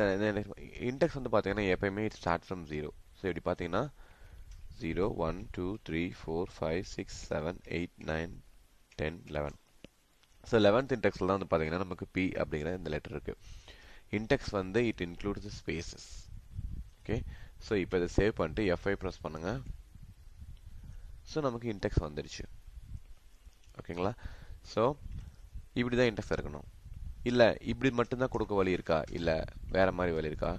இன்டெக்ஸ் வந்து பார்த்தீங்கன்னா எப்பயுமே இட் ஸ்டார்ட் ஃப்ரம் 0. ஸோ இப்படி பார்த்தீங்கன்னா 0 1 2 3 4 5 6 7 8 9 10 11. ஸோ 11th இன்டெக்ஸில் தான் வந்து பார்த்தீங்கன்னா நமக்கு பி அப்படிங்கிற இந்த லெட்டர் இருக்குது. இன்டெக்ஸ் வந்து it includes spaces. Okay, so இப்போ இதை சேவ் பண்ணிட்டு F5 ப்ரெஸ் பண்ணுங்கள். ஸோ நமக்கு இன்டெக்ஸ் வந்துடுச்சு. ஓகேங்களா? ஸோ இப்படி தான் இன்டெக்ஸ் இருக்கணும். இல்லை இப்படி மட்டும்தான் கொடுக்க வழி இருக்கா, இல்லை வேறு மாதிரி வழி இருக்கா,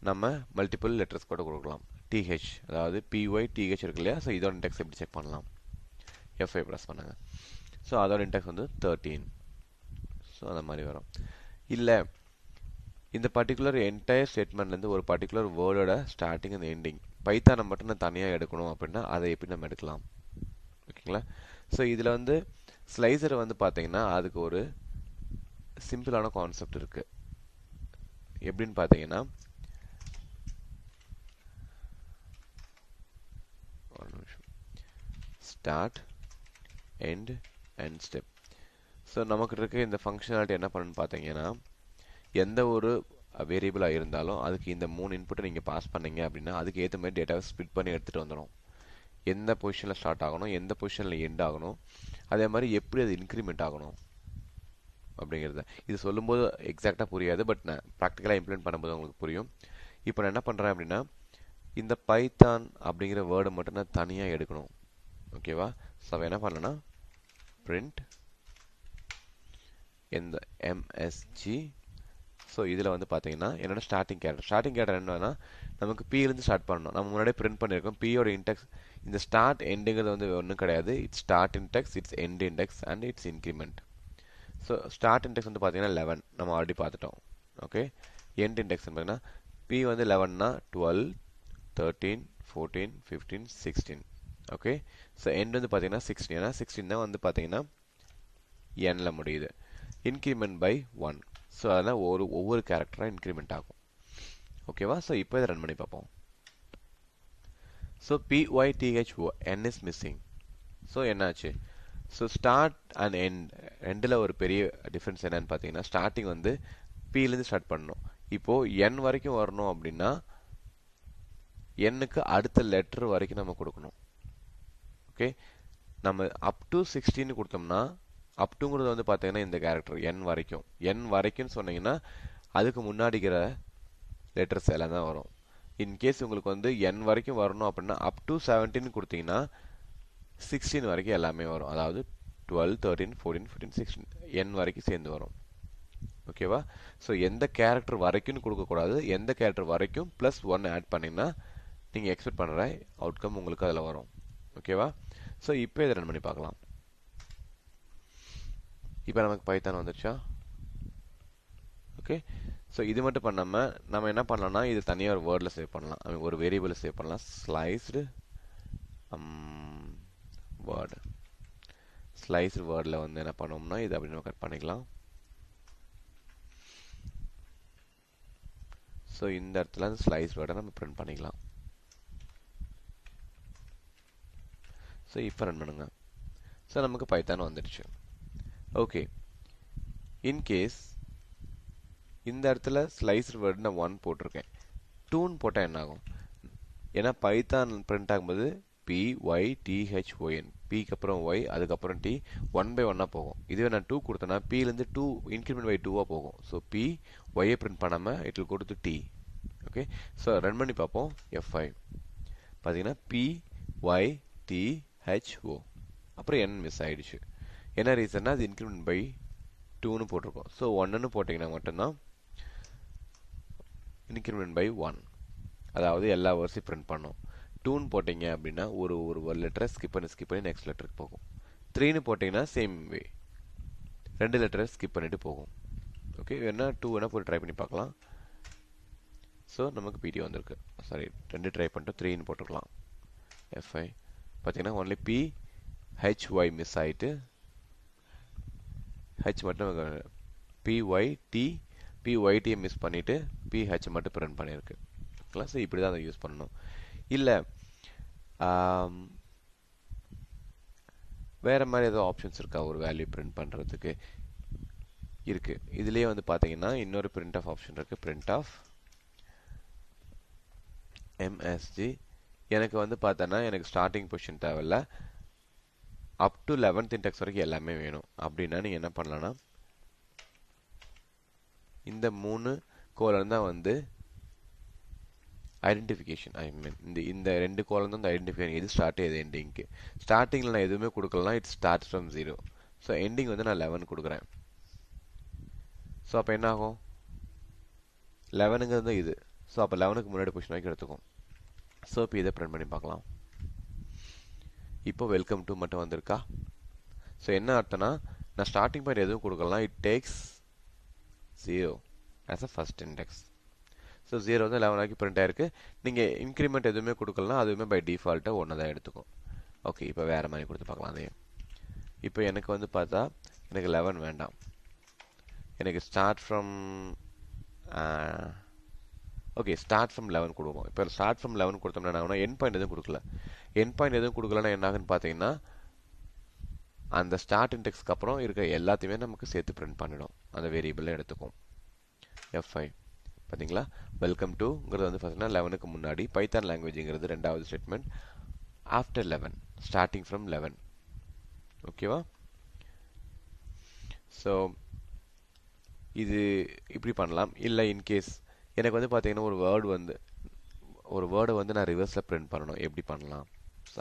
நம்ம மல்டிபிள் லெட்டர்ஸ் கூட கொடுக்கலாம். TH, அதாவது PYTH இருக்கு இல்லையா? ஸோ இதோட இன்டெக்ஸ் எப்படி செக் பண்ணலாம்? F5 ப்ரெஸ் பண்ணுங்கள். ஸோ அதோட இன்டெக்ஸ் வந்து 13. ஸோ அந்த மாதிரி வரும். இல்லை இந்த பர்டிகுலர் என்டையர் ஸ்டேட்மெண்ட்லேருந்து ஒரு பர்டிகுலர் வேர்டோட ஸ்டார்டிங் அண்ட் எண்டிங் பைத்தானை மட்டும் நான் தனியாக எடுக்கணும் அப்படின்னா அதை எப்படி நம்ம எடுக்கலாம்? ஓகேங்களா? ஸோ இதில் வந்து ஸ்லைசர் வந்து பார்த்தீங்கன்னா அதுக்கு ஒரு சிம்பிளான கான்செப்ட் இருக்குது. எப்படின்னு பார்த்தீங்கன்னா, start end and step. So நமக்கு இருக்க இந்த ஃபங்க்ஷனாலிட்டி என்ன பண்ணுன்னு பார்த்தீங்கன்னா, எந்த ஒரு வேரியபிளாக இருந்தாலும் அதுக்கு இந்த 3 இன்புட்டை நீங்கள் பாஸ் பண்ணீங்க அப்படின்னா அதுக்கு ஏற்ற மாதிரி டேட்டாவை ஸ்ப்ளிட் பண்ணி எடுத்துகிட்டு வந்துடும். எந்த பொசிஷனில் ஸ்டார்ட் ஆகணும், எந்த பொசிஷனில் எண்ட் ஆகணும், அதே மாதிரி எப்படி அது இன்க்ரிமெண்ட் ஆகணும் அப்படிங்கிறத. இது சொல்லும்போது எக்ஸாக்டாக புரியாது, பட் நான் ப்ராக்டிக்கலாக இம்ப்ளிமெண்ட் பண்ணும்போது உங்களுக்கு புரியும். இப்போ நான் என்ன பண்ணுறேன் அப்படின்னா, இந்த பைத்தான் அப்படிங்கிற வேர்டை மட்டும் நான் தனியாக எடுக்கணும். ஓகேவா? ஸோ என்ன பண்ணலன்னா பிரிண்ட் இந்த MSG. ஸோ இதில் வந்து பார்த்தீங்கன்னா என்னோட ஸ்டார்டிங் கேரக்டர் என்னன்னா நமக்கு பியிலேருந்து ஸ்டார்ட் பண்ணணும். நம்ம முன்னாடியே பிரிண்ட் பண்ணியிருக்கோம். பியோட இன்டெக்ஸ் இந்த ஸ்டார்ட் எண்டுங்கிறது வந்து ஒன்றும் கிடையாது. It's start index, it's end index and it's increment. So start index வந்து பார்த்தீங்கன்னா 11 நம்ம ஆல்ரெடி பார்த்துட்டோம். ஓகே, எண்ட் இன்டெக்ஸ் பார்த்தீங்கன்னா பி வந்து 11னா 12 13 14 15 16. ஓகே, ஸோ எண்ட் வந்து பார்த்தீங்கன்னா 16. ஏன்னா 16 தான் வந்து பார்த்தீங்கன்னா எண்ணில் முடியுது. Increment by 1. ஸோ அதெல்லாம் ஒவ்வொரு கேரக்டராக இன்க்ரிமெண்ட் ஆகும். ஓகேவா? ஸோ இப்போ இதை ரன் பண்ணி பார்ப்போம். So PYTHO N is missing. So என்னாச்சு? ஸோ ஸ்டார்ட் அண்ட் எண்ட் ரெண்டில் ஒரு பெரிய டிஃப்ரென்ஸ் என்னன்னு பார்த்தீங்கன்னா, ஸ்டார்டிங் வந்து பியிலேருந்து ஸ்டார்ட் பண்ணணும். இப்போது N வரைக்கும் வரணும் அப்படின்னா Nக்கு அடுத்த லெட்டர் வரைக்கும் நம்ம கொடுக்கணும். ஓகே, நம்ம அப் டு 16 கொடுத்தோம்னா அப் டுங்கிறது வந்து பார்த்தீங்கன்னா இந்த கேரக்டர் N வரைக்கும்னு சொன்னீங்கன்னா அதுக்கு முன்னாடிக்கிற லெட்டர்ஸ் எல்லாம் தான் வரும். இன்கேஸ் உங்களுக்கு வந்து N வரைக்கும் வரணும் அப்படின்னா அப் டு 17 கொடுத்தீங்கன்னா 16 வரைக்கும் எல்லாமே வரும். அதாவது 12 13 14 15 16 N வரைக்கும் சேர்ந்து வரும். ஓகேவா? ஸோ எந்த கேரக்டர் வரைக்கும் கொடுக்கக்கூடாது, எந்த கேரக்டர் வரைக்கும் +1 ஆட் பண்ணிங்கன்னா நீங்கள் எக்ஸ்பெக்ட் பண்ணுற அவுட்கம் உங்களுக்கு அதில் வரும். ஓகேவா? ஸோ இப்போ இதை ரன் பண்ணி பார்க்கலாம். இப்போ நமக்கு பைத்தான் வந்துருச்சா? ஓகே, ஸோ இது மட்டும் பண்ணாமல் நம்ம என்ன பண்ணலாம்னா இது தனியாக ஒரு வேர்டில் சேவ் பண்ணலாம், ஒரு வேரியபிளில் சேவ் பண்ணலாம். ஸ்லைஸ்டு வேர்டில் வந்து என்ன பண்ணோம்னா இது அப்படி நம்ம கட் பண்ணிக்கலாம். ஸோ இந்த இடத்துல அந்த ஸ்லைஸ் வேர்டை நம்ம பிரிண்ட் பண்ணிக்கலாம். ஸோ இப்போ ரன் பண்ணுங்க. ஸோ நமக்கு பைத்தான் வந்துடுச்சு. ஓகே, இன்கேஸ் இந்த இடத்துல ஸ்லைஸ்டு வேர்டு நான் 1 போட்டிருக்கேன், 2ன்னு போட்டால் என்ன ஆகும்? ஏன்னா பைத்தான் பிரிண்ட் ஆகும்போது PYTHON, பிக்கு அப்புறம் ஒய் அதுக்கப்புறம் டி 1 by 1 போகும். இதுவே நான் 2 கொடுத்தேன்னா பிலேருந்து 2 இன்க்ரிமெண்ட் பை 2 போகும். ஸோ பி ஒய்யை பிரிண்ட் பண்ணாமல் இட் வில் கொடுத்து டி. ஓகே, ஸோ ரன் பண்ணி பார்ப்போம். F5 பார்த்தீங்கன்னா PYTHO அப்புறம் n மிஸ் ஆயிடுச்சு. என்ன ரீசன்னா அது இன்க்ரிமெண்ட் பை 2ன்னு போட்டிருக்கோம். ஸோ 1ன்னு போட்டிங்கன்னா மட்டும்தான் இன்க்ரிமெண்ட் பை 1, அதாவது எல்லா வேர்ஸையும் பிரிண்ட் பண்ணோம். 2ன்னு போட்டிங்க அப்படின்னா ஒரு லெட்டரை ஸ்கிப் பண்ணி நெக்ஸ்ட் லெட்டருக்கு போகும். 3ன்னு போட்டிங்கன்னா சேம் வே 2 லெட்டரை ஸ்கிப் பண்ணிட்டு போகும். ஓகே, வேணா 2 வேணா போய் ட்ரை பண்ணி பார்க்கலாம். ஸோ நமக்கு பிடி வந்திருக்கு. சாரி, 2 ட்ரை பண்ணிட்டு 3ன்னு போட்டுக்கலாம். F5 பார்த்தீங்கன்னா ஒன்லி PHY மிஸ் ஆகிட்டு ஹெச் மட்டும் PYTயை மிஸ் பண்ணிவிட்டு PH மட்டும் பிரிண்ட் பண்ணியிருக்கு. ஓகேங்களா, ஸோ இப்படி தான் அதை யூஸ் பண்ணணும். இல்லை வேறு மாதிரி ஏதோ ஆப்ஷன்ஸ் இருக்கா ஒரு வேல்யூ பிரிண்ட் பண்ணுறதுக்கு? இருக்குது. இதுலேயே வந்து பார்த்தீங்கன்னா இன்னொரு பிரிண்ட் ஆஃப் ஆப்ஷன் இருக்குது. Print of MSG. எனக்கு வந்து பார்த்தோன்னா எனக்கு ஸ்டார்டிங் பொசிஷன் தேவையில்ல, அப் டு 11th இன்டெக்ஸ் வரைக்கும் எல்லாமே வேணும். அப்படின்னா நீங்கள் என்ன பண்ணலான்னா இந்த 3 கோலன் தான் வந்து ஐடென்டிஃபிகேஷன். ஐ மீன் இந்த 2 கோலம் தான் ஐடென்டிஃபிகேஷன், எது ஸ்டார்ட் எது எண்டிங்க்கு. ஸ்டார்டிங்கில் நான் எதுவுமே கொடுக்கலாம், it start from 0. So ending வந்து நான் 11 கொடுக்குறேன். ஸோ அப்போ என்ன ஆகும்? 11ங்கிறது தான் இது. ஸோ அப்போ 11க்கு முன்னாடி பொசிஷன் வரைக்கும் எடுத்துக்கும். ஸோ இப்போ இதை பிரிண்ட் பண்ணி பார்க்கலாம். இப்போ வெல்கம் டு மட்டும் வந்திருக்கா? ஸோ என்ன அர்த்தம்னா நான் ஸ்டார்டிங் பாயிண்ட் எதுவும் கொடுக்கலாம், it takes 0 as a first index. So 0 வந்து 11 வரைக்கும் பிரிண்ட் ஆயிருக்கு. நீங்கள் இன்க்ரிமெண்ட் எதுவுமே கொடுக்கலாம், அதுவுமே பை டிஃபால்ட்டாக 1 தான் எடுத்துக்கும். ஓகே, இப்போ வேறு மாதிரி கொடுத்து பார்க்கலாம். அதையும் இப்போ எனக்கு வந்து பார்த்தா எனக்கு 11 வேண்டாம், எனக்கு ஸ்டார்ட் ஃப்ரம் 11 கொடுப்போம். இப்போ ஸ்டார்ட் ஃப்ரம் 11 கொடுத்தோம்னா என்ன, என் பாயிண்ட் எதுவும் கொடுக்கல. என் பாயிண்ட் எதுவும் கொடுக்கலன்னா என்ன ஆகுன்னு பார்த்தீங்கன்னா அந்த ஸ்டார்ட் இண்டெக்ஸ்க்கு அப்புறம் இருக்க எல்லாத்தையுமே நமக்கு சேர்த்து பிரிண்ட் பண்ணிடும், அந்த வேரியபிளில் எடுத்துக்கும். F5 பார்த்தீங்களா, வெல்கம் டுங்கிறது வந்து பார்த்தீங்கன்னா 11க்கு முன்னாடி. பைத்தான் லாங்குவேஜுங்கிறது 2வது ஸ்டேட்மெண்ட். After 11, starting from 11. ஓகேவா? ஸோ இது இப்படி பண்ணலாம். இல்லை இன்கேஸ் எனக்கு வந்து பார்த்தீங்கன்னா ஒரு வேர்டை வந்து நான் ரிவர்ஸில் பிரிண்ட் பண்ணணும், எப்படி பண்ணலாம்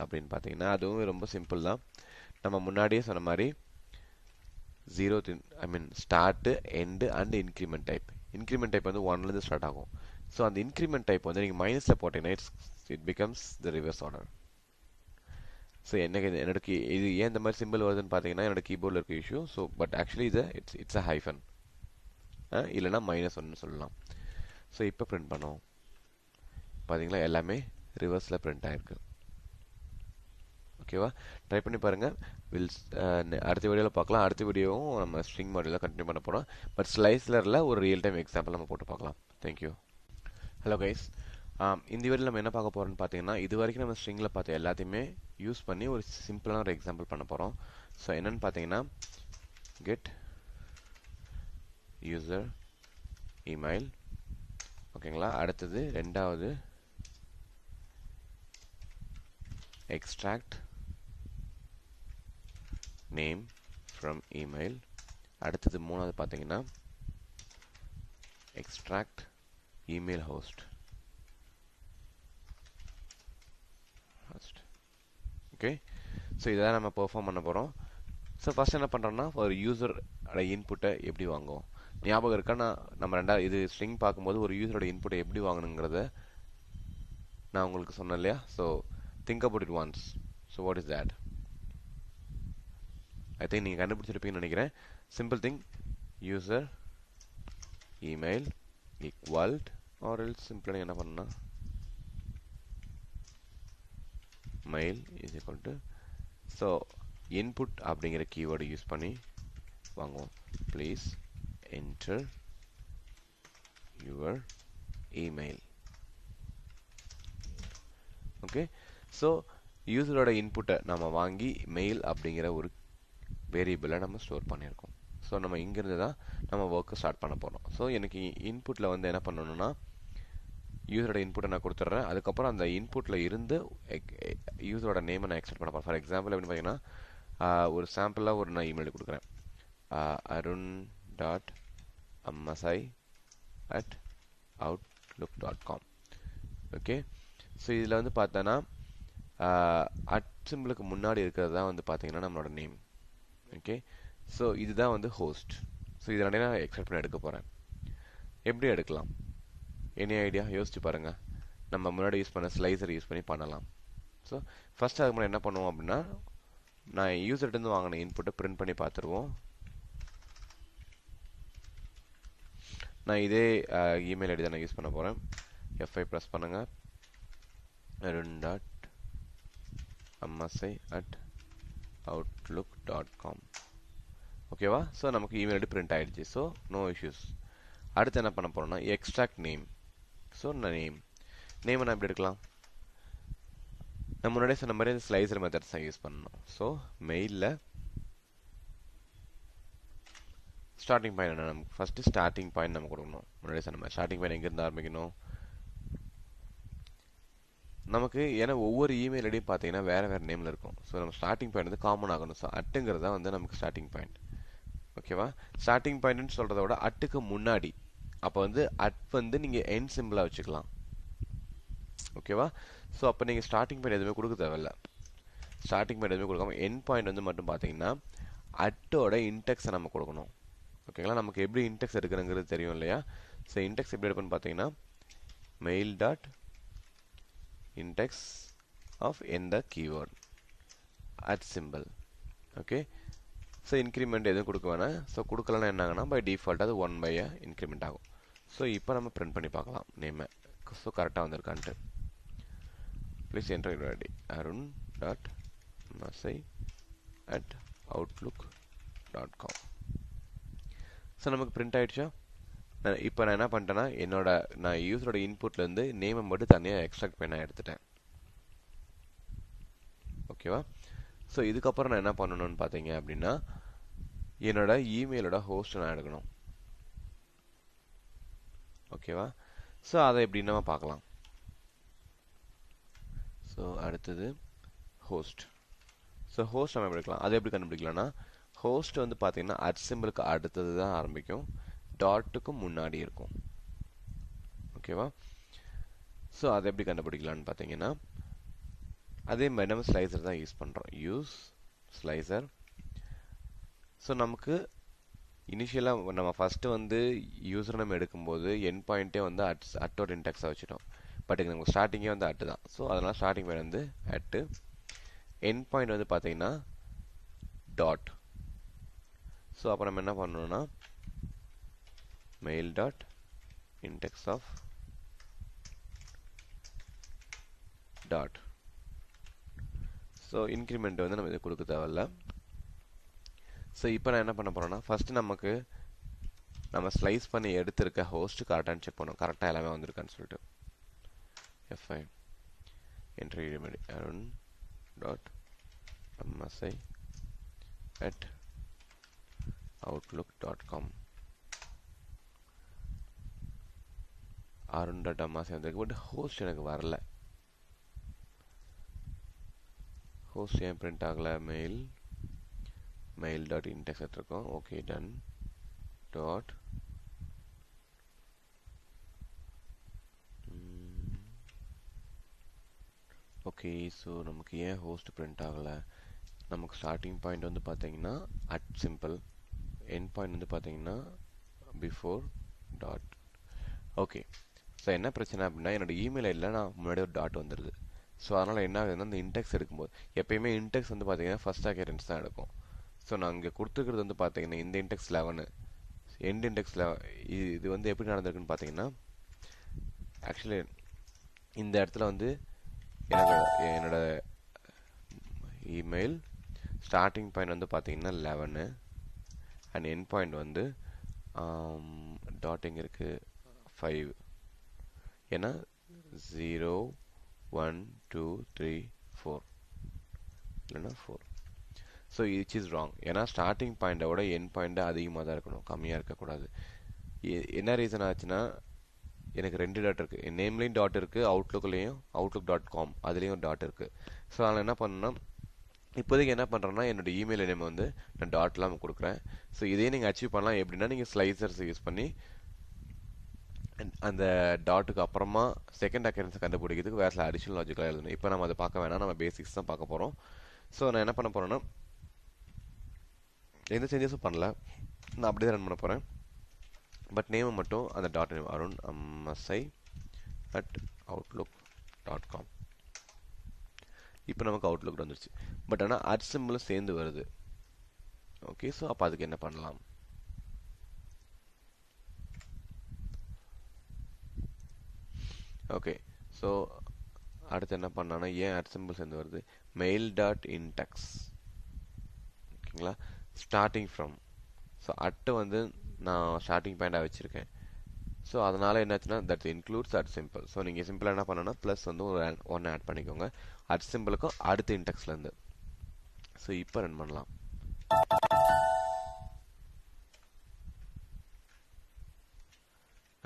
அப்படின்னு பார்த்தீங்கன்னா அதுவும் ரொம்ப சிம்பிள் தான். நம்ம முன்னாடியே சொன்ன மாதிரி 0th start, end and increment type. Increment type வந்து 1லேருந்து ஸ்டார்ட் ஆகும். ஸோ அந்த இன்க்ரிமெண்ட் டைப் வந்து நீங்கள் மைனஸில் போட்டீங்கன்னா it becomes the reverse order. So என்னோட இது ஏன் இந்த மாதிரி சிம்பிள் வருதுன்னு பார்த்தீங்கன்னா என்னோட கீபோர்டில் இருக்க issue. So but actually it's a hyphen, இல்லைனா -1 சொல்லலாம். ஸோ இப்போ பிரிண்ட் பண்ணுவோம். பார்த்தீங்களா, எல்லாமே ரிவர்ஸில் பிரிண்ட் ஆகிருக்கு. ஓகேவா, ட்ரை பண்ணி பாருங்கள். அடுத்த வீடியோவில் பார்க்கலாம். அடுத்த வீடியோவும் நம்ம ஸ்ட்ரிங் மாடலில் கண்டினியூ பண்ண போகிறோம். பட் ஸ்லைஸ்லரில் ஒரு ரியல் டைம் எக்ஸாம்பிள் நம்ம போட்டு பார்க்கலாம். தேங்க்யூ. ஹலோ கைஸ், இந்த வீடியோவில் நம்ம என்ன பார்க்க போகிறோம்னு பார்த்தீங்கன்னா இது வரைக்கும் நம்ம ஸ்ட்ரிங்கில் பார்த்த எல்லாத்தையுமே யூஸ் பண்ணி ஒரு சிம்பிளான ஒரு எக்ஸாம்பிள் பண்ண போகிறோம். ஸோ என்னென்னு பார்த்தீங்கன்னா கெட் யூசர் இமெயில். ஓகேங்களா, அடுத்தது 2வது extract name from email. அடுத்தது 3வது பார்த்தீங்கன்னா extract email host. Okay, so இதான் நம்ம பெர்ஃபார்ம் பண்ண போகிறோம். ஸோ ஃபர்ஸ்ட் என்ன பண்ணுறோன்னா ஒரு யூசரோட இன்புட்டை எப்படி வாங்குவோம் ஞாபகம் இருக்கா? நம்ம இது ஸ்ட்ரிங் பார்க்கும்போது ஒரு யூசரோட இன்புட்டை எப்படி வாங்கணுங்கிறத நான் உங்களுக்கு சொன்னேன் இல்லையா? So think about it once. So what is that? I think நீங்க கண்டுபிடிச்சிருப்பீங்கன்னு நினைக்கிறேன். Simple thing, user email equal or else simple என்ன பண்ணா mail is equal to, so input அப்படிங்கிற keyword யூஸ் பண்ணி வாங்குவோம். Please enter your email. Okay, so யூசரோட இன்புட்டை நம்ம வாங்கி மெயில் அப்படிங்கிற ஒரு வேரியபிளை நம்ம ஸ்டோர் பண்ணியிருக்கோம். ஸோ நம்ம இங்கேருந்து தான் நம்ம ஒர்க்கை ஸ்டார்ட் பண்ண போகிறோம். ஸோ எனக்கு இன்புட்டில் வந்து என்ன பண்ணணும்னா யூசரோட இன்புட்டை நான் கொடுத்துட்றேன். அதுக்கப்புறம் அந்த இன்புட்டில் இருந்து யூசரோட நேமை நான் எக்ஸ்ட்ராக்ட் பண்ண போகிறேன். ஃபார் எக்ஸாம்பிள் எப்படின்னு பார்த்தீங்கன்னா ஒரு சாம்பிளாக ஒரு நான் இமெயில் கொடுக்குறேன். arun.ammasai@outlook.com. ஓகே, ஸோ இதில் வந்து பார்த்தோன்னா சிம்பிளுக்கு முன்னாடி இருக்கிறது தான் வந்து பார்த்தீங்கன்னா நம்மளோட நேம். ஓகே, ஸோ இதுதான் வந்து ஹோஸ்ட். ஸோ இதை நான் எக்ஸ்ட்ராக்ட் பண்ணி எடுக்க போகிறேன். எப்படி எடுக்கலாம்? Any idea? யோசிச்சு பாருங்கள். நம்ம முன்னாடி யூஸ் பண்ண ஸ்லைசர் யூஸ் பண்ணி பண்ணலாம். ஸோ ஃபஸ்ட் அதுக்கு முன்னாடி என்ன பண்ணுவோம் அப்படின்னா, நான் யூசர்கிட்டருந்து வாங்கின இன்புட்டை பிரிண்ட் பண்ணி பார்த்துருவோம். நான் இதே இமெயில் ஐடி தான் நான் யூஸ் பண்ண போகிறேன். F5 ப்ரெஸ் பண்ணுங்கள். arun.ammasai@outlook.com. ஓகேவா? ஸோ நமக்கு இமெயில் ஐடி பிரிண்ட் ஆகிடுச்சு. So no issues. அடுத்து என்ன பண்ண போகிறோம்னா எக்ஸ்ட்ராக்ட் நேம். ஸோ நேமை நான் எப்படி எடுக்கலாம்? நம்ம முன்னாடியே சொன்ன மாதிரி இந்த ஸ்லைசர் மெத்தட்ஸ் தான் யூஸ் பண்ணணும். ஸோ மெயிலில் ஸ்டார்டிங் பாயிண்ட் என்ன? நமக்கு ஃபஸ்ட்டு ஸ்டார்டிங் பாயிண்ட் நம்ம கொடுக்கணும். முன்னாடியே சொன்ன மாதிரி ஸ்டார்டிங் பாயிண்ட் எங்கேருந்து ஆரம்பிக்கணும்? நமக்கு ஏன்னா ஒவ்வொரு இமெயில் ஐடியும் பார்த்தீங்கன்னா வேறு நேமில் இருக்கும். ஸோ நம்ம ஸ்டார்டிங் பாயிண்ட் வந்து காமன் ஆகணும். ஸோ அட்டுங்கிறது தான் வந்து நமக்கு ஸ்டார்டிங் பாயிண்ட். ஓகேவா? ஸ்டார்டிங் பாயிண்ட்னு சொல்கிறத விட அட்டுக்கு முன்னாடி, அப்போ வந்து அட் வந்து நீங்கள் என் சிம்பிளாக வச்சுக்கலாம். ஓகேவா? ஸோ அப்போ நீங்கள் ஸ்டார்டிங் பாயிண்ட் எதுவுமே கொடுக்க தேவையில்ல. ஸ்டார்டிங் பாயிண்ட் எதுவுமே கொடுக்காம என் பாயிண்ட் வந்து மட்டும் பார்த்தீங்கன்னா அட்டோட இன்டெக்ஸை நம்ம கொடுக்கணும். ஓகேங்களா? நமக்கு எப்படி இன்டெக்ஸ் எடுக்கிறங்கிறது தெரியும் இல்லையா? ஸோ இன்டெக்ஸ் எப்படி எடுப்போன்னு பார்த்தீங்கன்னா mail.index of எந்த keyword at symbol. Okay, so increment எதுவும் கொடுக்க வேணாம். ஸோ கொடுக்கலன்னா என்ன ஆகுனா பை டிஃபால்ட் அது 1 இன்க்ரிமெண்ட் ஆகும். ஸோ இப்போ நம்ம பிரிண்ட் பண்ணி பார்க்கலாம் நேமை. ஸோ கரெக்டாக வந்திருக்கான்ட்டு. Please enter your ID arun.masai@outlook.com. So நமக்கு பிரிண்ட் ஆகிடுச்சா? இப்போ நான் என்ன பண்ணிட்டேன்னா நான் யூஸரோட இன்புட்லேருந்து நேமை மட்டும் தனியாக எக்ஸ்ட்ராக்ட் பண்ண எடுத்துட்டேன். ஓகேவா? ஸோ இதுக்கப்புறம் நான் என்ன பண்ணணும்னு பார்த்தீங்க அப்படின்னா என்னோட இமெயிலோட ஹோஸ்ட் நான் எடுக்கணும். ஓகேவா? ஸோ அதை எப்படி நம்ம பார்க்கலாம். ஸோ அடுத்தது ஹோஸ்ட். ஸோ ஹோஸ்ட் நம்ம எப்படி எடுக்கலாம்? அதை எப்படி கண்டுபிடிக்கலாம்னா ஹோஸ்ட் வந்து பார்த்தீங்கன்னா அட் சிம்பிளுக்கு அடுத்தது தான் ஆரம்பிக்கும், டாட்டுக்கு முன்னாடி இருக்கும். ஓகேவா? ஸோ அதை எப்படி கண்டுபிடிக்கலான்னு பார்த்தீங்கன்னா அதே மாதிரி நம்ம ஸ்லைசர் தான் யூஸ் பண்ணுறோம். Use slicer. ஸோ நமக்கு இனிஷியலாக நம்ம ஃபஸ்ட்டு வந்து யூஸர் நம்ம எடுக்கும்போது என் பாயிண்ட்டே வந்து அட்டோட இன்டெக்ஸாக வச்சுட்டோம். பட் இங்கே நமக்கு ஸ்டார்டிங்கே வந்து அட்டு தான். ஸோ அதனால் ஸ்டார்டிங் பாயிண்ட் வந்து அட்டு, என் பாயிண்ட் வந்து பார்த்தீங்கன்னா டாட். ஸோ அப்போ நம்ம என்ன பண்ணணும்னா mail.index of dot. So increment வந்து நம்ம இது கொடுக்க தேவையில்ல. ஸோ இப்போ நான் என்ன பண்ண போகிறேன்னா ஃபஸ்ட்டு நம்ம ஸ்லைஸ் பண்ணி எடுத்திருக்க ஹோஸ்ட் கரெக்டானு செக் பண்ணணும். கரெக்டாக எல்லாமே வந்திருக்கான்னு சொல்லிட்டு F5 என்ட்ரி arun.ammasai@outlook.com. arun.ammasai வந்திருக்கு. பட் ஹோஸ்ட் எனக்கு வரல. ஹோஸ்ட் ஏன் பிரிண்ட் ஆகலை? mail.index எடுத்துருக்கோம். Okay, done. Dot okay, so நமக்கு ஏன் ஹோஸ்ட் பிரிண்ட் ஆகலை? நமக்கு ஸ்டார்டிங் பாயிண்ட் வந்து பார்த்தீங்கன்னா அட் சிம்பிள், என் பாயிண்ட் வந்து பார்த்தீங்கன்னா பிஃபோர் டாட். ஓகே, ஸோ என்ன பிரச்சனை அப்படின்னா என்னோட இமெயில் ஐடியில் நான் முன்னாடி ஒரு டாட் வந்துடுது. ஸோ அதனால் என்ன ஆகுதுன்னா இந்த இன்டெக்ஸ் எடுக்கும்போது எப்பயுமே இன்டெக்ஸ் வந்து பார்த்தீங்கன்னா ஃபர்ஸ்ட் ஆக்கரன்ஸ் தான் எடுக்கும். ஸோ நான் இங்கே கொடுத்துருக்கிறது வந்து பார்த்தீங்கன்னா இந்த இன்டெக்ஸ் 11 எண்ட் இன்டெக்ஸ் 11. இது வந்து எப்படி நடந்திருக்குன்னு பார்த்தீங்கன்னா ஆக்சுவலி இந்த இடத்துல வந்து என்னோட இமெயில் ஸ்டார்டிங் பாயிண்ட் வந்து பார்த்தீங்கன்னா 11 அண்ட் எண்ட் பாயிண்ட் வந்து டாட் எங்கே இருக்குது 5. ஏன்னா 0 1 2 3 4 இல்லைன்னா 4. ஸோ இச் இஸ் ராங். ஏன்னா ஸ்டார்டிங் பாயிண்டோட எண்ட் பாயிண்ட் அதிகமாக தான் இருக்கணும், கம்மியாக இருக்கக்கூடாது. என்ன ரீசன் ஆச்சுன்னா எனக்கு 2 டாட் இருக்குது, என் நேம்லேயும் டாட் இருக்குது, அவுட்லுக்லேயும் outlook.com அதுலேயும் டாட் இருக்குது. ஸோ அதில் என்ன பண்ணணும்னா இப்போதைக்கு என்ன பண்ணுறேன்னா என்னோட இமெயில் நேம் வந்து நான் டாட் இல்லாமல் கொடுக்குறேன். ஸோ இதே நீங்கள் அச்சீவ் பண்ணலாம் எப்படின்னா நீங்கள் ஸ்லைசர்ஸ் யூஸ் பண்ணி அந்த டாட்டுக்கு அப்புறமா செகண்ட் அக்கரன்ஸை கண்டுபிடிக்கிறதுக்கு வேறு சில அடிஷனல் லாஜிக்கலாக எழுதணும். இப்போ நம்ம அதை பார்க்க வேணாம், நம்ம பேசிக்ஸ் தான் பார்க்க போகிறோம். ஸோ நான் என்ன பண்ண போகிறேன்னா எந்த சேஞ்சஸும் பண்ணல, நான் அப்படியே தான் ரன் பண்ண போகிறேன். பட் நேமை மட்டும் அந்த டாட் நேம் அருண் அம்மசை @outlook.com. இப்போ நமக்கு அவுட்லுக் வந்துருச்சு. பட் ஆனால் அட் சிம்பிளும் சேர்ந்து வருது. ஓகே, ஸோ அப்போ அதுக்கு என்ன பண்ணலாம்? ஓகே, ஸோ அடுத்து என்ன பண்ணான்னா ஏன் அட் சிம்பிள் சேர்ந்து வருது? mail.intex ஓகேங்களா, ஸ்டார்டிங் ஃப்ரம். ஸோ அட்டு வந்து நான் ஸ்டார்டிங் பாயிண்டாக வச்சுருக்கேன். ஸோ அதனால் என்னாச்சுன்னா that includes at simple. So நீங்கள் சிம்பிளாக என்ன பண்ணணும்னா ப்ளஸ் வந்து ஒரு ஒன்று ஆட் பண்ணிக்கோங்க அட் சிம்பிளுக்கும் அடுத்த இன்டெக்ஸ்லேருந்து. ஸோ இப்போ ரன் பண்ணலாம்.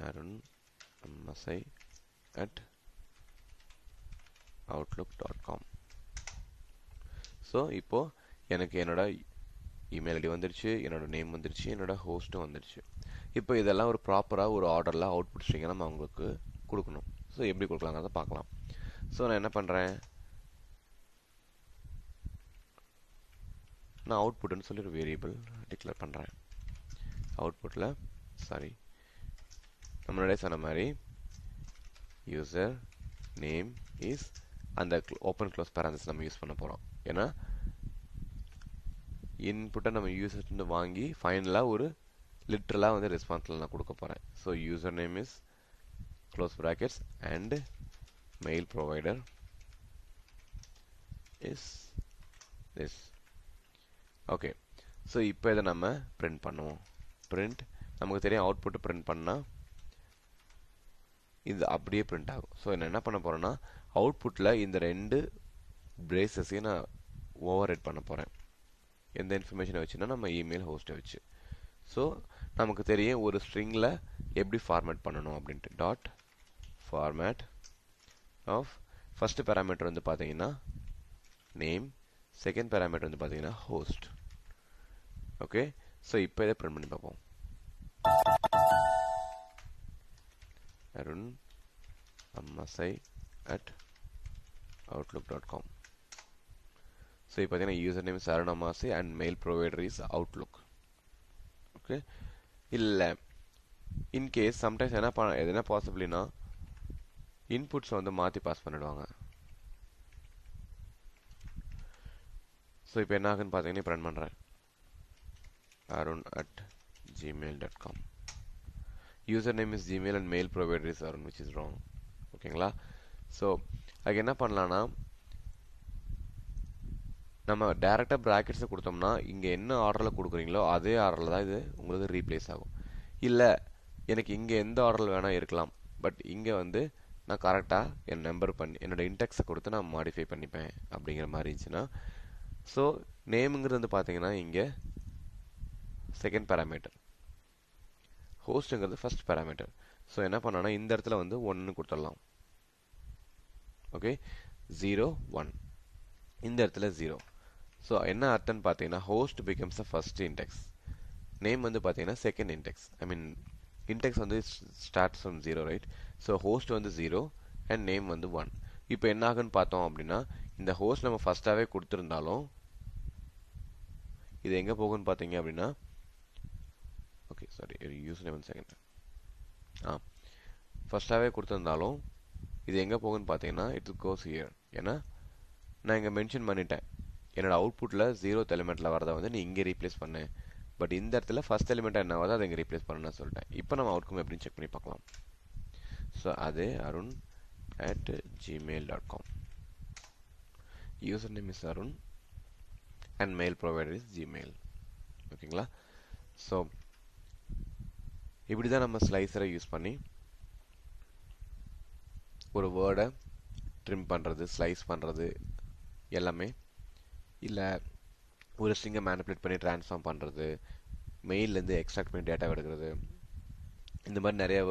அருண் அம்மசை @outlook.com. ஸோ இப்போது எனக்கு என்னோட இமெயில் ஐடி வந்துருச்சு, என்னோட நேம் வந்துருச்சு, என்னோட ஹோஸ்ட்டும் வந்துருச்சு. இப்போ இதெல்லாம் ஒரு ப்ராப்பராக ஒரு ஆர்டரில் அவுட்புட் ஸ்ட்ரிங்கை நம்ம அவங்களுக்கு கொடுக்கணும். ஸோ எப்படி கொடுக்கலாங்கிறத பார்க்கலாம். ஸோ நான் என்ன பண்ணுறேன், நான் அவுட்புட்னு சொல்லி ஒரு வேரியபிள் டிக்ளேர் பண்ணுறேன். அவுட்புட்டில் நம்ம முன்னாடியே சொன்ன மாதிரி யூசர் நேம் இஸ் அந்த ஓப்பன் க்ளோஸ் பேரண்ட்ஸ் நம்ம யூஸ் பண்ண போகிறோம். ஏன்னா இன்புட்டை நம்ம யூசர்ட்டு வாங்கி ஃபைனலாக ஒரு லிட்ரலாக வந்து ரெஸ்பான்ஸில் நான் கொடுக்க போகிறேன். So user name is close brackets and mail provider is this. Okay, so இப்போ இதை நம்ம பிரிண்ட் பண்ணுவோம். பிரிண்ட் நமக்கு தெரியும் அவுட்புட்டு பிரிண்ட் பண்ணால் இது அப்படியே பிரிண்ட் ஆகும். ஸோ நான் என்ன பண்ண போகிறேன்னா அவுட்புட்டில் இந்த 2 பிரேசஸையும் நான் ஓவர் ரைட் பண்ண போகிறேன். எந்த இன்ஃபர்மேஷனை வச்சுன்னா நம்ம இமெயில் ஹோஸ்ட்டை வச்சு. ஸோ நமக்கு தெரியும் ஒரு ஸ்ட்ரிங்கில் எப்படி ஃபார்மேட் பண்ணணும் அப்படின்ட்டு. Dot format of first parameter வந்து பார்த்தீங்கன்னா நேம், செகண்ட் பேராமீட்டர் வந்து பார்த்தீங்கன்னா ஹோஸ்ட். ஓகே, ஸோ இப்போ இதை பிரிண்ட் பண்ணி பார்ப்போம். அருண் அம்மசை @outlook.com. ஸோ இப்போ பார்த்தீங்கன்னா user name is Arun Ammasai and mail provider is Outlook. Okay, இல்லை இன்கேஸ் சம்டைம்ஸ் என்ன பாசிபிள்னா இன்புட்ஸ் வந்து மாற்றி பாஸ் பண்ணிடுவாங்க. ஸோ இப்போ என்ன ஆகுன்னு பார்த்தீங்கன்னா இப்போ ரன் பண்ணுறேன். Arun @gmail.com. username is gmail and mail provider is arun, which is wrong. ஓகேங்களா, ஸோ அதுக்கு என்ன பண்ணலான்னா நம்ம டேரெக்டாக ப்ராக்கெட்ஸை கொடுத்தோம்னா இங்கே என்ன ஆர்டரில் கொடுக்குறீங்களோ அதே ஆர்டரில் தான் இது உங்களுக்கு ரீப்ளேஸ் ஆகும். இல்லை எனக்கு இங்கே எந்த ஆர்டரில் வேணால் இருக்கலாம், பட் இங்கே வந்து நான் கரெக்டாக என் நம்பர் பண்ணி என்னோடய இன்டெக்ஸை கொடுத்து நான் மாடிஃபை பண்ணிப்பேன் அப்படிங்கிற மாதிரி இருந்துச்சுன்னா. ஸோ நேமுங்கிறது வந்து பார்த்தீங்கன்னா இங்கே செகண்ட் பேராமீட்டர், ஹோஸ்ட்டுங்கிறது ஃபர்ஸ்ட் பேராமீட்டர். ஸோ என்ன பண்ணோன்னா இந்த இடத்துல வந்து 1 கொடுத்துடலாம். ஓகே, 0 1 இந்த இடத்துல 0. ஸோ என்ன அர்த்தம்னு பார்த்தீங்கன்னா host becomes the first index, name வந்து பார்த்தீங்கன்னா செகண்ட் இன்டெக்ஸ். ஐ மீன் இன்டெக்ஸ் வந்து starts from 0, right? So host வந்து 0 அண்ட் நேம் வந்து 1. இப்போ என்ன ஆகுன்னு பார்த்தோம் அப்படின்னா இந்த ஹோஸ்ட் நம்ம ஃபர்ஸ்டாகவே கொடுத்துருந்தாலும் இது எங்கே போகும்னு பார்த்தீங்க அப்படின்னா okay sorry user name second ஃபர்ஸ்டாகவே கொடுத்துருந்தாலும் இது எங்கே போகும்னு பார்த்தீங்கன்னா இட் கோஸ் ஹியர். ஏன்னா நான் இங்கே மென்ஷன் பண்ணிட்டேன் என்னோட அவுட்புட்டில் 0th எலிமெண்ட்டில் வரதை வந்து நீ இங்கே ரீப்ளேஸ் பண்ணு, பட் இந்த இடத்துல ஃபர்ஸ்ட் எலிமெண்ட்டாக என்ன வருதோ அதை இங்கே ரீப்ளேஸ் பண்ணணும்னு சொல்லிட்டேன். இப்போ நம்ம அவுட்கம் எப்படின்னு செக் பண்ணி பார்க்கலாம். ஸோ அது Arun @gmail.com. User name is Arun and mail provider is Gmail. ஓகேங்களா, ஸோ இப்படி தான் நம்ம ஸ்லைசரை யூஸ் பண்ணி ஒரு வேர்டை ட்ரிம் பண்ணுறது, ஸ்லைஸ் பண்ணுறது எல்லாமே, இல்லை ஒரு ஸ்ட்ரிங்கை மேனிப்புலேட் பண்ணி ட்ரான்ஸ்ஃபார்ம் பண்ணுறது, மெயிலேருந்து எக்ஸ்ட்ராக்ட் பண்ணி டேட்டா எடுக்கிறது, இந்த மாதிரி நிறைய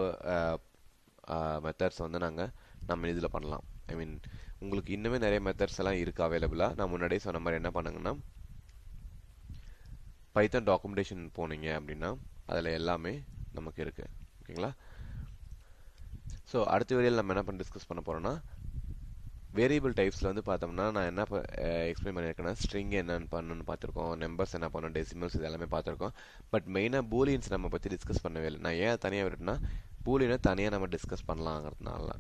மெத்தட்ஸ் வந்து நம்ம இதில் பண்ணலாம். ஐ மீன் உங்களுக்கு இன்னுமே நிறைய மெத்தட்ஸ் எல்லாம் இருக்குது அவைலபிளாக. நான் முன்னாடியே சொன்ன மாதிரி என்ன பண்ணுங்கன்னா, பைத்தான் டாக்குமெண்டேஷன் போனீங்க அப்படின்னா அதில் எல்லாமே நமக்கு இருக்குது. ஓகேங்களா? ஸோ அடுத்த வீடியோவில் நம்ம என்ன டிஸ்கஸ் பண்ண போகிறோம்னா, வேரியபிள் டைப்ஸில் வந்து பார்த்தோம்னா நான் என்ன எக்ஸ்பிளைன் பண்ணியிருக்கேன்னா, ஸ்ட்ரிங் என்னென்னு பண்ணணும்னு பார்த்துருக்கோம், நம்பர்ஸ் என்ன பண்ணணும், டெசிமல்ஸ் இது எல்லாமே பார்த்துருக்கோம். பட் மெயினாக பூலியன்ஸ் நம்ம பற்றி டிஸ்கஸ் பண்ணவே இல்லை. நான் ஏன் தனியாக விட்டுனா, பூலியனை தனியாக நம்ம டிஸ்கஸ் பண்ணலாங்கிறதுனால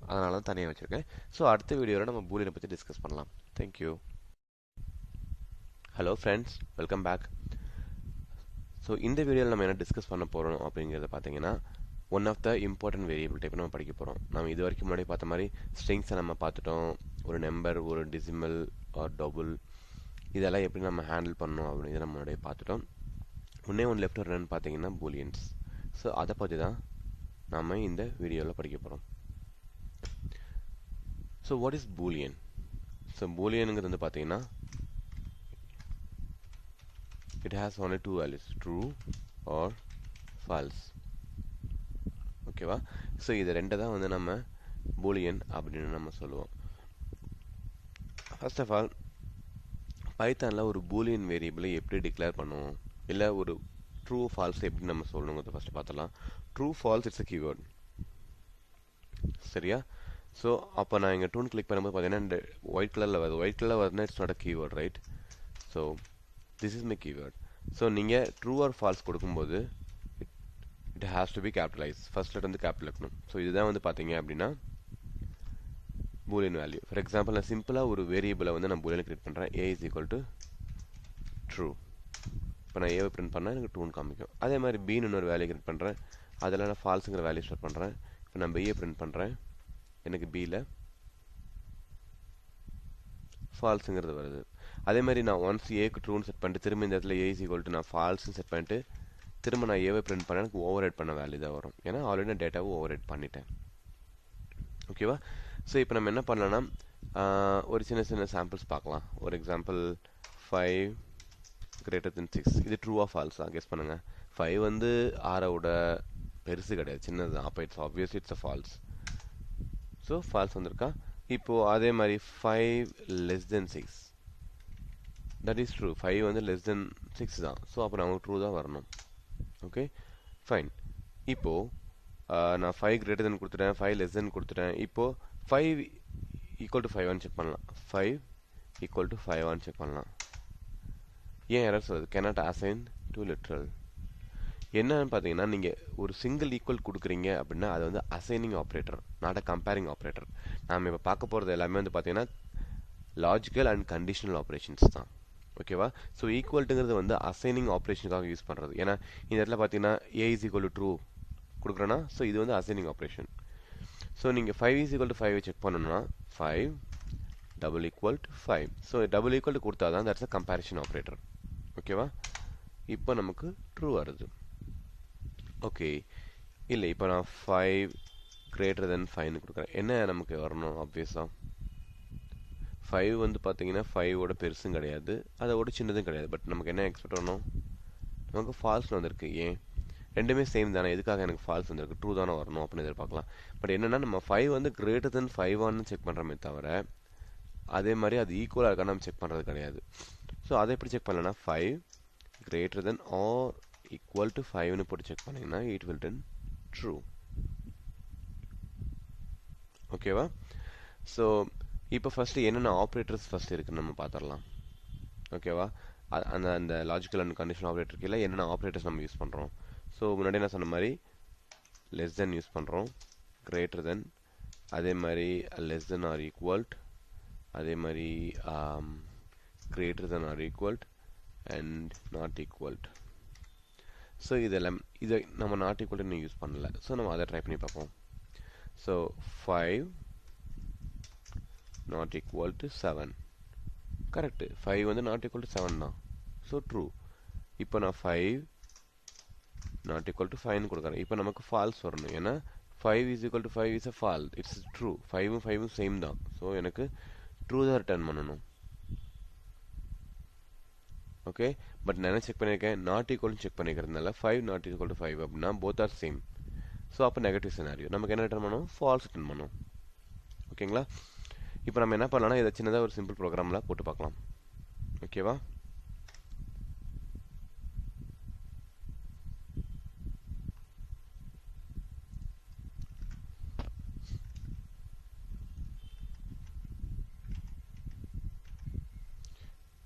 அதனால தான் தனியாக வச்சுருக்கேன். ஸோ அடுத்த வீடியோவில் நம்ம பூலியனை பற்றி டிஸ்கஸ் பண்ணலாம். Thank you. Hello friends, welcome back. So இந்த வீடியோவில் நம்ம என்ன டிஸ்கஸ் பண்ண போகிறோம் அப்படிங்கிறத பார்த்தீங்கன்னா, one of the important variable type நம்ம படிக்க போகிறோம். நம்ம இது வரைக்கும் முன்னாடி பார்த்த மாதிரி ஸ்ட்ரிங்ஸை நம்ம பார்த்துட்டோம். ஒரு நம்பர், ஒரு டெசிமல் ஆர் டபுள், இதெல்லாம் எப்படி நம்ம ஹேண்டில் பண்ணணும் அப்படிங்கிறத நம்ம முன்னாடியே பார்த்துட்டோம். ஒன்று லெஃப்ட் ரன் பார்த்தீங்கன்னா பூலியன்ஸ். ஸோ அதை பற்றி தான் நம்ம இந்த வீடியோவில் படிக்க போகிறோம். So what is boolean? So பூலியனுங்கிறது வந்து பார்த்தீங்கன்னா, it has only two values, true or false. ஓகேவா? ஸோ இது ரெண்டு தான் வந்து நம்ம பூலியன் அப்படின்னு நம்ம சொல்லுவோம். ஃபர்ஸ்ட் ஆஃப் ஆல், பைத்தானில் ஒரு பூலியன் வேரியபிளை எப்படி டிக்ளேர் பண்ணுவோம், இல்லை ஒரு ட்ரூ ஃபால்ஸ் எப்படி நம்ம சொல்லணுங்கிறத ஃபர்ஸ்ட் பார்த்தலாம். True falls it's a keyword. சரியா? ஸோ அப்போ நான் இங்கே டூன் கிளிக் பண்ணும்போது பார்த்தீங்கன்னா ஒயிட் கலரில் வருது. ஒயிட் கலரில் வருதுன்னா it's not a keyword, right? So this is my keyword. So நீங்கள் ட்ரூ ஆர் ஃபால்ஸ் கொடுக்கும்போது it has to be capitalize. First letter வந்து கேபிட்டல் இருக்கணும். ஸோ இதுதான் வந்து பார்த்தீங்க அப்படின்னா பூலியன் வேல்யூ. ஃபார் எக்ஸாம்பிள், நான் சிம்பிளாக ஒரு வேரியபிளை வந்து நான் பூலியன் கிரியேட் பண்ணுறேன். ஏ இஸ் ஈக்குவல் டு ட்ரூ. இப்போ நான் ஏவை பிரிண்ட் பண்ணால் எனக்கு ட்ரூன்னு காமிக்கும். அதே மாதிரி பின்னு இன்னொரு வேல்யூ கிரியேட் பண்ணுறேன். அதில் நான் ஃபால்ஸுங்கிற வேல்யூ ஸ்டார்ட் பண்ணுறேன். இப்போ நான் பிஏ பிரிண்ட் பண்ணுறேன். எனக்கு பியில் ஃபால்ஸுங்கிறது வருது. அதே மாதிரி நான் ஒன்ஸ் ஏக்கு ட்ரூன்னு செட் பண்ணிட்டு திரும்ப இந்த இடத்துல ஏ இஸ் ஈக்குவல் டு நான் ஃபால்ஸ்ன்னு செட் பண்ணிட்டு திரும்ப நான் ஏவை பிரிண்ட் பண்ண எனக்கு ஓவர் ரைட் பண்ண வேல்யூ தான் வரும். ஏன்னா ஆல்ரெடி நான் டேட்டாவை ஓவர் ரைட் பண்ணிட்டேன். ஓகேவா? ஸோ இப்போ நம்ம என்ன பண்ணலாம்னா, ஒரு சின்ன சின்ன சாம்பிள்ஸ் பார்க்கலாம். ஒரு எக்ஸாம்பிள் 5 greater than 6. இது ட்ரூவா ஃபால்ஸா கெஸ் பண்ணுங்கள். 5 வந்து 6 பெருசு கிடையாது, சின்னது. அப்போ it's obviously it's a false. So false வந்திருக்கா. இப்போது அதே மாதிரி 5 less than 6, that is true. 5 வந்து லெஸ் தென் 6 தான். ஸோ அப்போ நமக்கு ட்ரூ தான் வரணும். Okay, fine. இப்போது நான் 5 greater than கொடுத்துட்டேன், 5 less than கொடுத்துட்டேன். இப்போது 5 equal to 5 செக் பண்ணலாம். 5 equal to 5 செக் பண்ணலாம். ஏன் எரர் சொல்லுது? cannot assign to literal. என்னன்னு பார்த்தீங்கன்னா, நீங்கள் ஒரு சிங்கிள் ஈக்குவல் கொடுக்குறீங்க அப்படின்னா அது வந்து assigning operator, not a comparing operator. நாம் இப்போ பார்க்க போகிறது எல்லாமே வந்து பார்த்தீங்கன்னா லாஜிக்கல் அண்ட் கண்டிஷனல் ஆப்ரேஷன்ஸ் தான். ஓகேவா? ஸோ ஈக்குவல்ட்டுங்கிறது வந்து அசைனிங் ஆப்ரேஷனுக்காக யூஸ் பண்ணுறது. ஏன்னா இந்த இடத்துல பார்த்தீங்கன்னா A is equal to true கொடுக்குறேன்னா, ஸோ இது வந்து அசைனிங் ஆப்ரேஷன். ஸோ நீங்கள் 5 இஸ் ஈக்குவல் டு 5 செக் பண்ணணும்னா 5 double equal to 5. So double equal to கொடுத்தா தான் தட்ஸ் அ கம்பேரிஷன் ஆப்ரேட்டர். ஓகேவா? இப்போ நமக்கு ட்ரூ வருது. ஓகே, இல்லை இப்போ நான் 5 greater than 5 கொடுக்குறேன். என்ன நமக்கு வரணும்? ஆப்வியஸாக 5 வந்து பார்த்தீங்கன்னா 5ஓட பெருசும் கிடையாது, அதோட சின்னதும் கிடையாது. பட் நமக்கு என்ன எக்ஸ்பெக்ட் வரணும்? நமக்கு ஃபால்ஸ் வந்திருக்கு. ஏன்? ரெண்டுமே சேம் தானே, எதுக்காக எனக்கு ஃபால்ஸ் வந்திருக்கு? ட்ரூ தானே வரணும் அப்படின்னு எதிர்பார்க்கலாம். பட் என்னென்னா நம்ம 5 வந்து greater than 5 செக் பண்ணுறோமே தவிர அதே மாதிரி அது ஈக்குவலாக இருக்கா நம்ம செக் பண்ணுறது கிடையாது. ஸோ அதை எப்படி செக் பண்ணலன்னா 5 greater than or equal to 5 போட்டு செக் பண்ணிங்கன்னா இட் வில் டன் ட்ரூ. ஓகேவா? ஸோ இப்போ ஃபஸ்ட்டு என்னென்ன ஆப்ரேட்டர்ஸ் ஃபஸ்ட் இருக்குன்னு நம்ம பார்த்துடலாம். ஓகேவா? அந்த லாஜிக்கல் அண்ட் கண்டிஷனல் ஆப்ரேட்டருக்கு இல்லை என்னென்ன ஆப்ரேட்டர்ஸ் நம்ம யூஸ் பண்ணுறோம். ஸோ முன்னாடி நான் சொன்ன மாதிரி லெஸ் தென் யூஸ் பண்ணுறோம், கிரேட்டர் தென், அதே மாதிரி லெஸ் தென் ஆர் ஈக்குவல்ட், அதே மாதிரி greater than or equal to and not equal to. So இதெல்லாம் இதை நம்ம நாட் ஈக்குவல்ட்டு யூஸ் பண்ணல. ஸோ நம்ம அதை ட்ரை பண்ணி பார்ப்போம். So 5 not equal to 7. Correct. 5 வந்து not equal to 7 தான். So true. இப்போ நான் 5 not equal to 5 கொடுக்குறேன். இப்போ நமக்கு ஃபால்ஸ் வரணும். ஏன்னா 5 is equal to 5 is a false. It's true. 5ம் 5ம் சேம் தான். ஸோ எனக்கு ட்ரூ தான் ரிட்டர்ன் பண்ணணும். ஓகே, பட் நான் என்ன செக் பண்ணியிருக்கேன்? நாட் ஈக்குவல்னு செக் பண்ணிக்கிறதுனால 5 not equal to 5 அப்படின்னா போத் ஆர் சேம். ஸோ அப்போ நெகட்டிவ் சினாரியோ நமக்கு என்ன ரிட்டர்ன் பண்ணும், ஃபால்ஸ் ரிட்டர்ன் பண்ணும். ஓகேங்களா? இப்போ நம்ம என்ன பண்ணலாம்னா இதை சின்னதாக ஒரு சிம்பிள் ப்ரோக்ராமில் போட்டு பார்க்கலாம். ஓகேவா?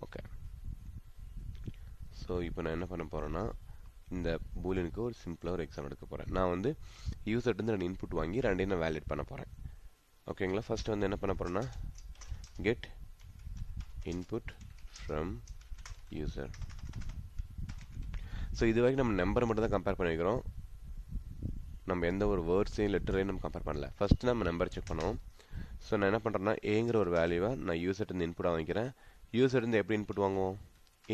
ஓகே, ஸோ இப்போ நான் என்ன பண்ண போகிறேன்னா இந்த பூலியனுக்கு ஒரு சிம்பிளாக ஒரு எக்ஸாம் எடுக்க போகிறேன். நான் வந்து யூசர்ட்டு 2 இன்புட் வாங்கி ரெண்டையும் நான் வேலிடேட் பண்ண போகிறேன். ஓகேங்களா? ஃபர்ஸ்ட் வந்து என்ன பண்ண போகிறேன்னா get input from user. So இது வரைக்கும் நம்ம நம்பர் மட்டும் தான் கம்பேர் பண்ணிக்கிறோம், நம்ம எந்த ஒரு வேர்ட்ஸையும் லெட்டரையும் நம்ம கம்பேர் பண்ணல. ஃபர்ஸ்ட் நம்ம நம்பர் செக் பண்ணுவோம். ஸோ நான் என்ன பண்ணுறேன்னா ஏங்கிற ஒரு வேல்யூவை நான் யூசர்ட்டு இன்புட்டாக வாங்கிக்கிறேன். யூசர்ட்டு எப்படி இன்புட் வாங்குவோம்,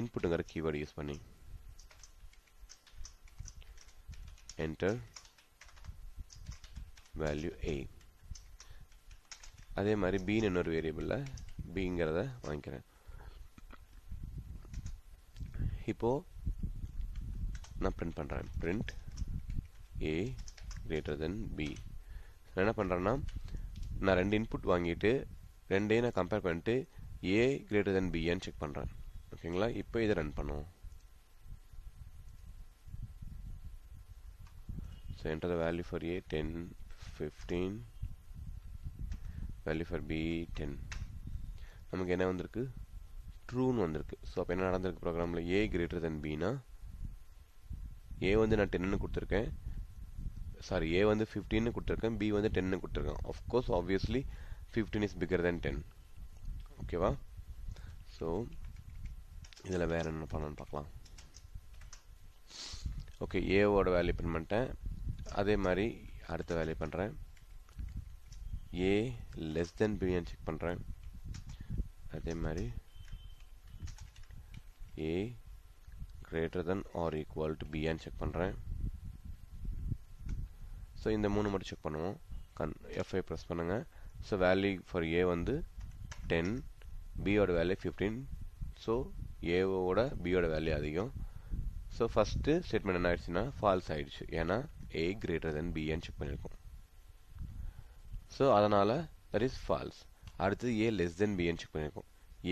இன்புட்டுங்கிற கீவேர்டு யூஸ் பண்ணி என்டர் வேல்யூ a. அதே மாதிரி bன்னு இன்னொரு வேரியபிளில் bங்கிறத வாங்கிக்கிறேன். இப்போ நான் பிரிண்ட் பண்ணுறேன், print a greater than b. நான் என்ன பண்ணுறேன்னா நான் 2 இன்புட் வாங்கிட்டு ரெண்டையும் நான் கம்பேர் பண்ணிட்டு a greater than b ன்னு செக் பண்ணுறேன். ஓகேங்களா? இப்போ இதை ரன் பண்ணுவோம். So enter the value for a 10, 15, value for b 10. நமக்கு என்ன வந்திருக்கு, ட்ரூன்னு வந்திருக்கு. ஸோ அப்போ என்ன நடந்திருக்கு ப்ரோக்ராமில், a greater than bனா a வந்து நான் 10ன்னு கொடுத்துருக்கேன், சாரி a வந்து 15ன்னு கொடுத்துருக்கேன், b வந்து 10ன்னு கொடுத்துருக்கேன். ஆஃப்கோர்ஸ் ஆப்வியஸ்லி 15 இஸ் பிகர் தென் 10. ஓகேவா? ஸோ இதில் வேறு என்ன பண்ணணும்னு பார்க்கலாம். ஓகே, ஏவோட வேல்யூ பிரிண்ட் பண்ணிட்டேன். அதே மாதிரி அடுத்த வேல்யூ பண்ணுறேன், a less than b ன்னு செக் பண்ணுறேன். அதே மாதிரி a greater than or equal to b ன்னு செக் பண்ணுறேன். ஸோ இந்த 3 மட்டும் செக் பண்ணுவோம். F5 ப்ரெஸ் பண்ணுங்கள். ஸோ வேல்யூ ஃபார் a வந்து 10, b ஓட வேல்யூ 15. ஸோ ஏவோட பியோட வேல்யூ அதிகம். ஸோ ஃபஸ்ட்டு ஸ்டேட்மெண்ட் என்ன ஆயிடுச்சுன்னா ஃபால்ஸ் ஆயிடுச்சு, ஏன்னா a greater than b ன்னு செக் பண்ணியிருக்கோம். ஸோ அதனால் தட் இஸ் ஃபால்ஸ். அடுத்தது a less than b ன்னு செக் பண்ணியிருக்கோம்.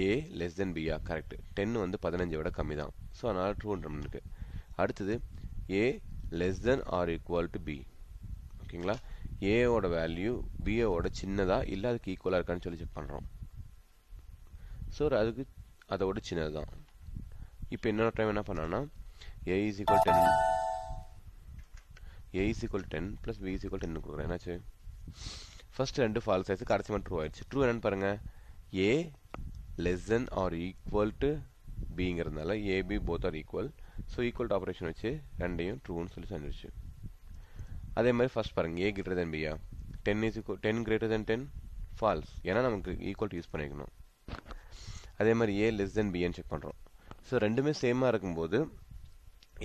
a less than b correct, 10 வந்து 15 விட கம்மி தான். ஸோ அதனால் ட்ரூன்னு இருக்கு. அடுத்தது a less than or equal to b. ஓகேங்களா? ஏவோட வேல்யூ பியோட சின்னதா இல்லை அதுக்கு ஈக்குவலாக இருக்கான்னு சொல்லி செக் பண்ணுறோம். ஸோ அதுக்கு அதோட சின்னது தான். இப்போ இன்னொரு டைம் என்ன பண்ணோன்னா a is equal 10 plus b is equal 10 கொடுக்குறேன். என்னாச்சு, ஃபர்ஸ்ட் 2 ஃபால்ஸ் ஆயிடுச்சு, கடைசி மட்டும் ட்ரூ ஆயிடுச்சு. ட்ரூ என்னன்னு பாருங்க, a less than or equal to bங்கிறதுனால a b both are equal. So equal to operation வச்சு ரெண்டையும் ட்ரூன்னு சொல்லி செஞ்சிருச்சு. அதே மாதிரி ஃபர்ஸ்ட் பாருங்க, a greater than b 10 greater than 10 falls, ஏன்னா நமக்கு ஈக்குவல் டு யூஸ் பண்ணிக்கணும். அதே மாதிரி a less than b ன்னு செக் பண்ணுறோம். ஸோ ரெண்டுமே சேமாக இருக்கும்போது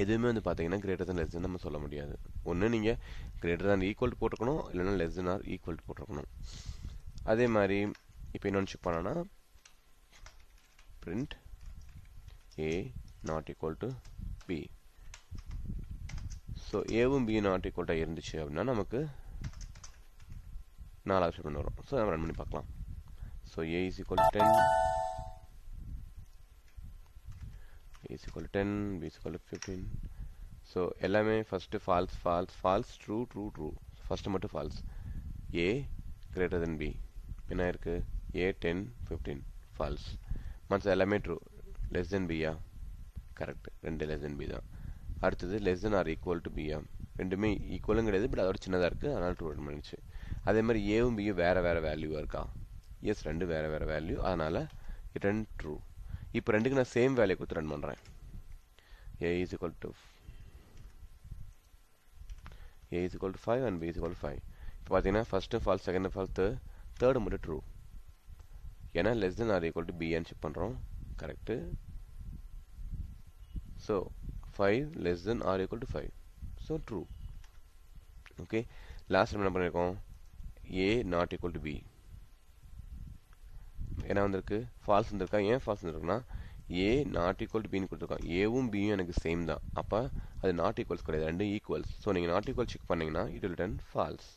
எதுவுமே வந்து பார்த்தீங்கன்னா கிரேட்டர் தன் லெஸ் தன் நம்ம சொல்ல முடியாது. ஒன்று நீங்கள் கிரேட்டர் தன் ஈக்குவல் டு போட்டிருக்கணும், இல்லைன்னா less than or equal to போட்டிருக்கணும். அதே மாதிரி இப்போ இன்னொன்று செக் பண்ணோன்னா print a not equal to b. So ஏவும் b not equal to இருந்துச்சு அப்படின்னா நமக்கு 4வது ஸ்டேட்மெண்ட் வரும். ஸோ நம்ம ரன் பண்ணி பார்க்கலாம். So a is equal to 10, a is equal to 10, b is equal to 15. So எல்லாமே first false false false true true true. First மட்டும் false. a greater than b என்ன இருக்கு, a 10 15 ஃபால்ஸ். மற்ற எல்லாமே true. Less than பியா correct, ரெண்டு less than B தான். அடுத்தது less than or equal to பியா, ரெண்டுமே ஈக்குவலும் கிடையாது, பட் அதோட சின்னதாக இருக்குது, அதனால் ட்ரூ ரன் பண்ணிடுச்சு. அதே மாதிரி ஏவும் பியும் வேறு வேறு வேல்யூவாக இருக்கா, எஸ் ரெண்டு வேறு வேறு வேல்யூ, அதனால் ரெண்டு ட்ரூ. இப்போ ரெண்டுக்கு நான் சேம் வேல்யூ கொடுத்து ரன் பண்ணுறேன். a is equal to 5 and b is equal to 5. இப்போ பார்த்தீங்கன்னா first false, second false, third மட்டும் ட்ரூ. ஏன்னா less than or equal to பின்னு செக் பண்ணுறோம், correct. So 5 less than or equal to 5, so true. Okay, last என்ன பண்ணியிருக்கோம், a not equal to b. என்ன வந்திருக்கு, ஃபால்ஸ் வந்திருக்கா. ஏன் ஃபால்ஸ் வந்திருக்குன்னா ஏ நாட் ஈக்குவல் டு பின்னு கொடுத்துருக்கான். ஏவும் பியும் எனக்கு சேம் தான். அப்போ அது நாட் ஈக்குவல்ஸ் கிடையாது, ரெண்டும் ஈக்குவல்ஸ். ஸோ நீங்கள் நாட் ஈக்குவல் செக் பண்ணிங்கன்னா இட் வில் ரிட்டர்ன் ஃபால்ஸ்.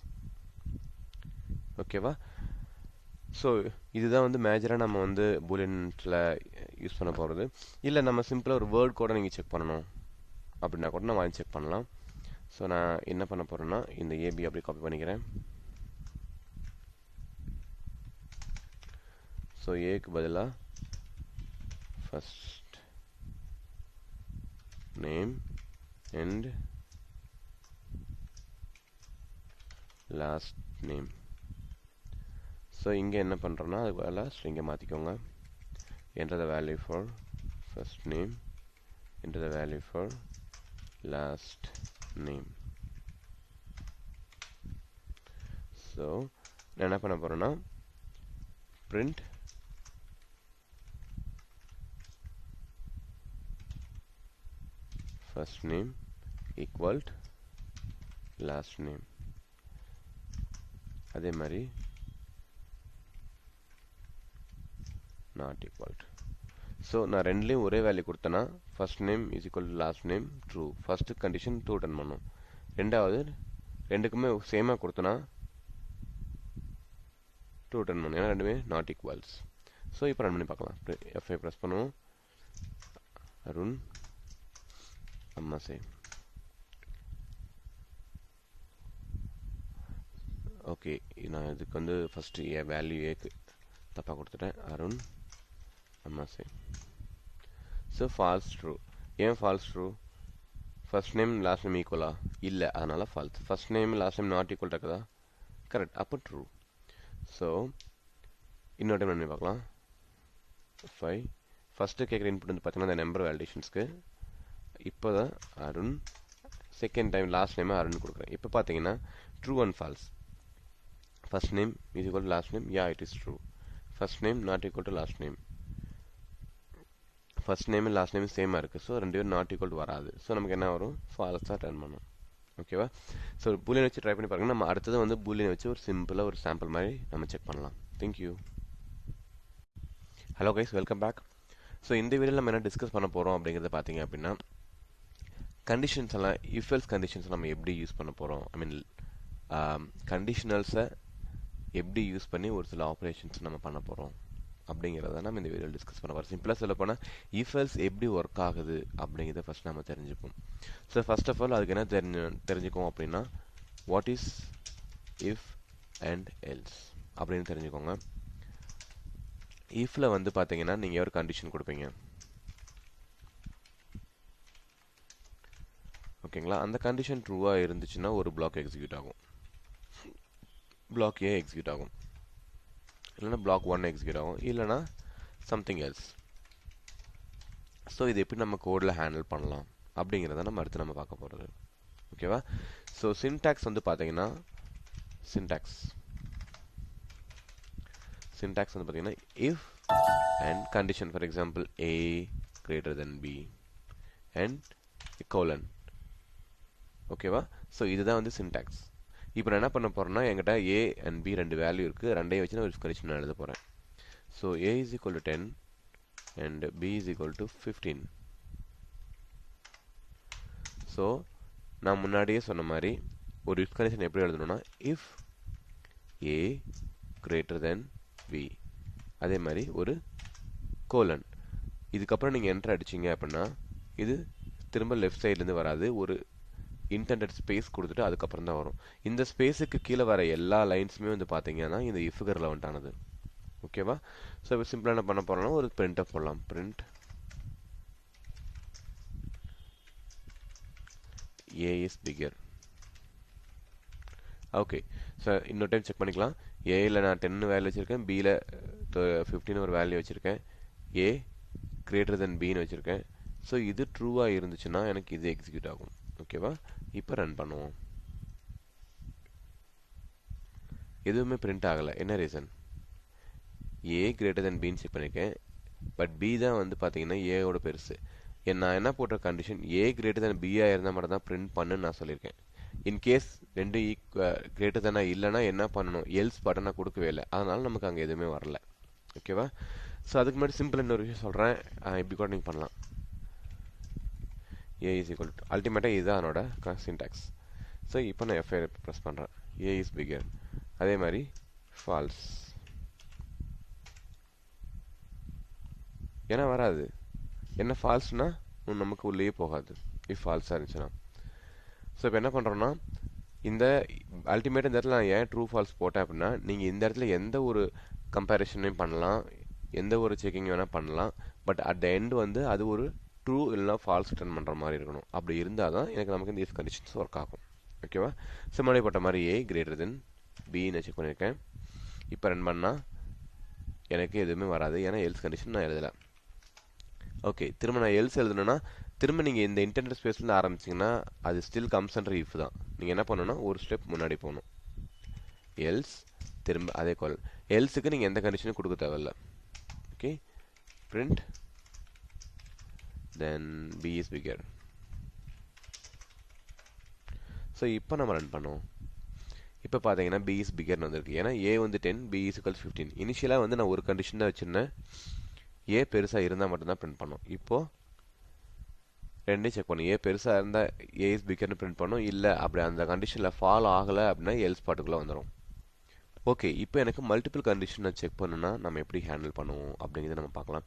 ஓகேவா? ஸோ இதுதான் வந்து மேஜராக நம்ம வந்து பூலியன்ஸில் யூஸ் பண்ண போகிறது. இல்லை நம்ம சிம்பிளாக ஒரு வேர்ட் கூட நீங்கள் செக் பண்ணணும் அப்படின்னா கூட நம்ம அதை செக் பண்ணலாம். ஸோ நான் என்ன பண்ண போகிறேன்னா இந்த ஏபி அப்படி காப்பி பண்ணிக்கிறேன். ஸோ ஏக்கு பதிலாக first name and last name. So இங்கே என்ன பண்ணுறோன்னா அதுக்கு பதிலாக ஸ்ட்ரிங்கை மாற்றிக்கோங்க. enter the value for first name, enter the value for last name. So நான் என்ன பண்ண போகிறேன்னா print first name equal to last name. அதே மாதிரி not equal to. ஸோ நான் ரெண்டுலேயும் ஒரே வேல்யூ கொடுத்தேன்னா first name is equal to last name true. First condition true return பண்ணும். ரெண்டாவது ரெண்டுக்குமே சேமாக கொடுத்தனா ட்ரூ ரிட்டர்ன் பண்ணும், ஏன்னா ரெண்டுமே நாட் ஈக்குவல்ஸ். ஸோ இப்போ ரன் பண்ணி பார்க்கலாம். F5 ப்ரெஸ் பண்ணுவோம். அருண் அம்மாசே. ஓகே, நான் இதுக்கு வந்து ஃபஸ்ட்டு வேல்யூ ஏக்கு தப்பாக கொடுத்துட்டேன். அருண் அம்மாசே. So false true. ஏன் false true? First name last name ஈக்குவலா? இல்லை, அதனால் false. First name last name not equal இருக்குதா? கரெக்ட், அப்போ ட்ரூ. ஸோ இன்னொரு டைம் பண்ணி பார்க்கலாம். 5 ஃபஸ்ட்டு கேட்குற இன்புட் வந்து பார்த்தீங்கன்னா இந்த நம்பர் வேலிடேஷன்ஸ்க்கு. இப்போ தான் Arun, second time last name Arun கொடுக்குறேன். இப்போ பார்த்தீங்கன்னா true and false. First name is equal to last name, yeah it is true. First name not equal to last name. First name last name சேமாக இருக்குது. ஸோ ரெண்டு பேரும் நாட் ஈக்குவல் வராது. So நமக்கு என்ன வரும்? ஃபால்ஸாக டர்ன் பண்ணும். ஓகேவா? ஸோ பூலியன் வச்சு ட்ரை பண்ணி பாருங்கள். நம்ம அடுத்தது வந்து பூலியன் வச்சு ஒரு சிம்பிளாக ஒரு சாம்பிள் மாதிரி நம்ம செக் பண்ணலாம். Thank you. Hello guys, welcome back. So இந்த வீடியோவில் நம்ம என்ன டிஸ்கஸ் பண்ண போகிறோம் அப்படிங்கிறத பார்த்தீங்க அப்படின்னா கண்டிஷன்ஸ் எல்லாம் இஃப் எல்ஸ் கண்டிஷன்ஸ் நம்ம எப்படி யூஸ் பண்ண போகிறோம், ஐ மீன் கண்டிஷனல்ஸை எப்படி யூஸ் பண்ணி ஒரு சில ஆப்ரேஷன்ஸ் நம்ம பண்ண போகிறோம் அப்படிங்கிறத நம்ம இந்த வீடியோவில் டிஸ்கஸ் பண்ண போகிறோம். சிம்பிளாக சொல்ல போனால் இஃப் எல்ஸ் எப்படி ஒர்க் ஆகுது அப்படிங்கிறத ஃபஸ்ட் நம்ம தெரிஞ்சுப்போம். ஸோ ஃபர்ஸ்ட் ஆஃப் ஆல் அதுக்கு என்ன தெரிஞ்சுக்கோம் அப்படின்னா what is if and else அப்படின்னு தெரிஞ்சுக்கோங்க. இஃப்ல வந்து பார்த்தீங்கன்னா நீங்கள் ஒரு கண்டிஷன் கொடுப்பீங்க, ஓகேங்களா? அந்த கண்டிஷன் ட்ரூவாக இருந்துச்சுன்னா ஒரு பிளாக் எக்ஸிக்யூட் ஆகும், பிளாக் ஏ எக்ஸிக்யூட் ஆகும், இல்லைனா பிளாக் 1 எக்ஸிக்யூட் ஆகும், இல்லைனா சம்திங் எல்ஸ். ஸோ இது எப்படி நம்ம கோடில் ஹேண்டில் பண்ணலாம் அப்படிங்கிறத நம்ம அடுத்து நம்ம பார்க்க போகிறது. ஓகேவா? ஸோ சின்டாக்ஸ் வந்து பார்த்தீங்கன்னா சின்டாக்ஸ் வந்து பார்த்தீங்கன்னா if and condition, for example A greater than b and colon. ஓகேவா? ஸோ இதுதான் வந்து சின்டாக்ஸ். இப்போ நான் என்ன பண்ண போகிறேன்னா என்கிட்ட ஏ அண்ட் பி ரெண்டு வேல்யூ இருக்குது, ரெண்டையும் வச்சு நான் ஒரு கண்டிஷன் நான் எழுத போகிறேன். So A is equal to 10 and B is equal to 15. So நான் முன்னாடியே சொன்ன மாதிரி ஒரு இஃப் கண்டிஷன் எப்படி எழுதணும்னா if A greater than B, அதே மாதிரி ஒரு கோலன். இதுக்கப்புறம் நீங்கள் என்டர் அடிச்சிங்க அப்படின்னா இது திரும்ப லெஃப்ட் சைட்லேருந்து வராது, ஒரு இன்டெண்டட் ஸ்பேஸ் கொடுத்துட்டு அதுக்கப்புறம் தான் வரும். இந்த ஸ்பேஸுக்கு கீழே வர எல்லா லைன்ஸுமே வந்து பார்த்தீங்கன்னா இந்த இஃப்க்கு ரெலவெண்ட் ஆனது. ஓகேவா? ஸோ இப்போ சிம்பிளாக என்ன பண்ண போகிறோம்னா ஒரு பிரிண்ட்டை போடலாம். Print A is bigger. Okay, so இன்னொரு டைம் செக் பண்ணிக்கலாம். ஏயில் நான் 10 வேல்யூ வச்சுருக்கேன், பியில் 15 ஒரு வேல்யூ வச்சுருக்கேன், ஏ கிரேட்டர் தென் பின்னு வச்சுருக்கேன். ஸோ இது ட்ரூவாக இருந்துச்சுன்னா எனக்கு இது எக்ஸிக்யூட் ஆகும். ஓகேவா? இப்போ ரன் பண்ணுவோம். எதுவுமே பிரிண்ட் ஆகலை. என்ன ரீசன்? ஏ கிரேட்டர் தென் பின்னு செக் பண்ணியிருக்கேன், பட் பி தான் வந்து பார்த்தீங்கன்னா ஏவோட பெருசு. நான் என்ன போட்ட கண்டிஷன் ஏ கிரேட்டர் தென் பியாக இருந்தால் மட்டும் தான் பிரிண்ட் பண்ணுன்னு நான் சொல்லியிருக்கேன். இன்கேஸ் ரெண்டு கிரேட்டர் தானே இல்லைனா என்ன பண்ணணும்? எல்ஸ் பட்டனை கொடுக்கவே இல்லை, அதனால நமக்கு அங்கே எதுவுமே வரல. ஓகேவா? ஸோ அதுக்கு முன்னாடி சிம்பிள் இன்னொரு விஷயம் சொல்கிறேன், இப்படி கூட நீங்கள் பண்ணலாம். ஏ இஸ் ஈக்குவல் டு அல்டிமேட்டாக இதுதான் அதனோட சின்டாக்ஸ். ஸோ இப்போ நான் எஃப்ஐ ப்ரெஸ் பண்ணுறேன், ஏ இஸ் பிகர். அதே மாதிரி ஃபால்ஸ், ஏன்னா வராது, என்ன ஃபால்ஸ்னா நமக்கு உள்ளேயே போகாது இஃப் ஃபால்ஸாக இருந்துச்சுன்னா. ஸோ இப்போ என்ன பண்ணுறோன்னா, இந்த அல்டிமேட் இந்த இடத்துல நான் ஏன் ட்ரூ ஃபால்ஸ் போட்டேன் அப்படின்னா, நீங்கள் இந்த இடத்துல எந்த ஒரு கம்பேரிஷனையும் பண்ணலாம், எந்த ஒரு செக்கிங் வேணால் பண்ணலாம். பட் அட் த எண்ட் வந்து அது ஒரு ட்ரூ இல்லைனா ஃபால்ஸ் ரிட்டர்ன் பண்ணுற மாதிரி இருக்கணும். அப்படி இருந்தால் தான் எனக்கு நமக்கு இந்த இஃப் கண்டிஷன்ஸ் ஒர்க் ஆகும். ஓகேவா? ஸோ முன்னாடி போட்ட மாதிரி ஏ கிரேட்டர் தென் பின்னு செக் பண்ணியிருக்கேன். இப்போ ரன் பண்ணால் எனக்கு எதுவுமே வராது, ஏன்னா எல்ஸ் கண்டிஷன் நான் எழுதலை. ஓகே, திரும்ப நான் எல்ஸ் எழுதணுன்னா, திரும்ப நீங்கள் இந்த இன்டர்னல் ஸ்பேஸ்லேருந்து ஆரம்பிச்சிங்கன்னா அது ஸ்டில் கம்ஸ் அண்டர் இஃப் தான். நீங்கள் என்ன பண்ணணும்னா ஒரு ஸ்டெப் முன்னாடி போகணும். எல்ஸ் திரும்ப அதே கால். எல்ஸுக்கு நீங்கள் எந்த கண்டிஷனும் கொடுக்க தேவையில்ல. Okay, print then B is bigger. So இப்போ நம்ம ரன் பண்ணுவோம். இப்போ பார்த்தீங்கன்னா பி இஸ் பிகர்னு வந்திருக்கு, ஏன்னா ஏ வந்து 10, பி இஸ் ஈக்குவல் 15. இனிஷியலாக வந்து நான் ஒரு கண்டிஷன் தான் வச்சுருந்தேன், ஏ பெருசாக இருந்தால் மட்டும்தான் பிரிண்ட் பண்ணோம். இப்போது ரெண்டையும் செக் பண்ணும், ஏ பெருசாக இருந்தால் ஏ இஸ் பிகர்னு பிரிண்ட் பண்ணோம், இல்லை அப்படி அந்த கண்டிஷனில் ஃபாலோ ஆகலை அப்படின்னா எல்ஸ் பாட்டுக்குள்ளே வந்துடும். ஓகே, இப்போ எனக்கு மல்டிபிள் கண்டிஷன் நான் செக் பண்ணுன்னா நம்ம எப்படி ஹேண்டில் பண்ணுவோம் அப்படிங்கிறத நம்ம பார்க்கலாம்.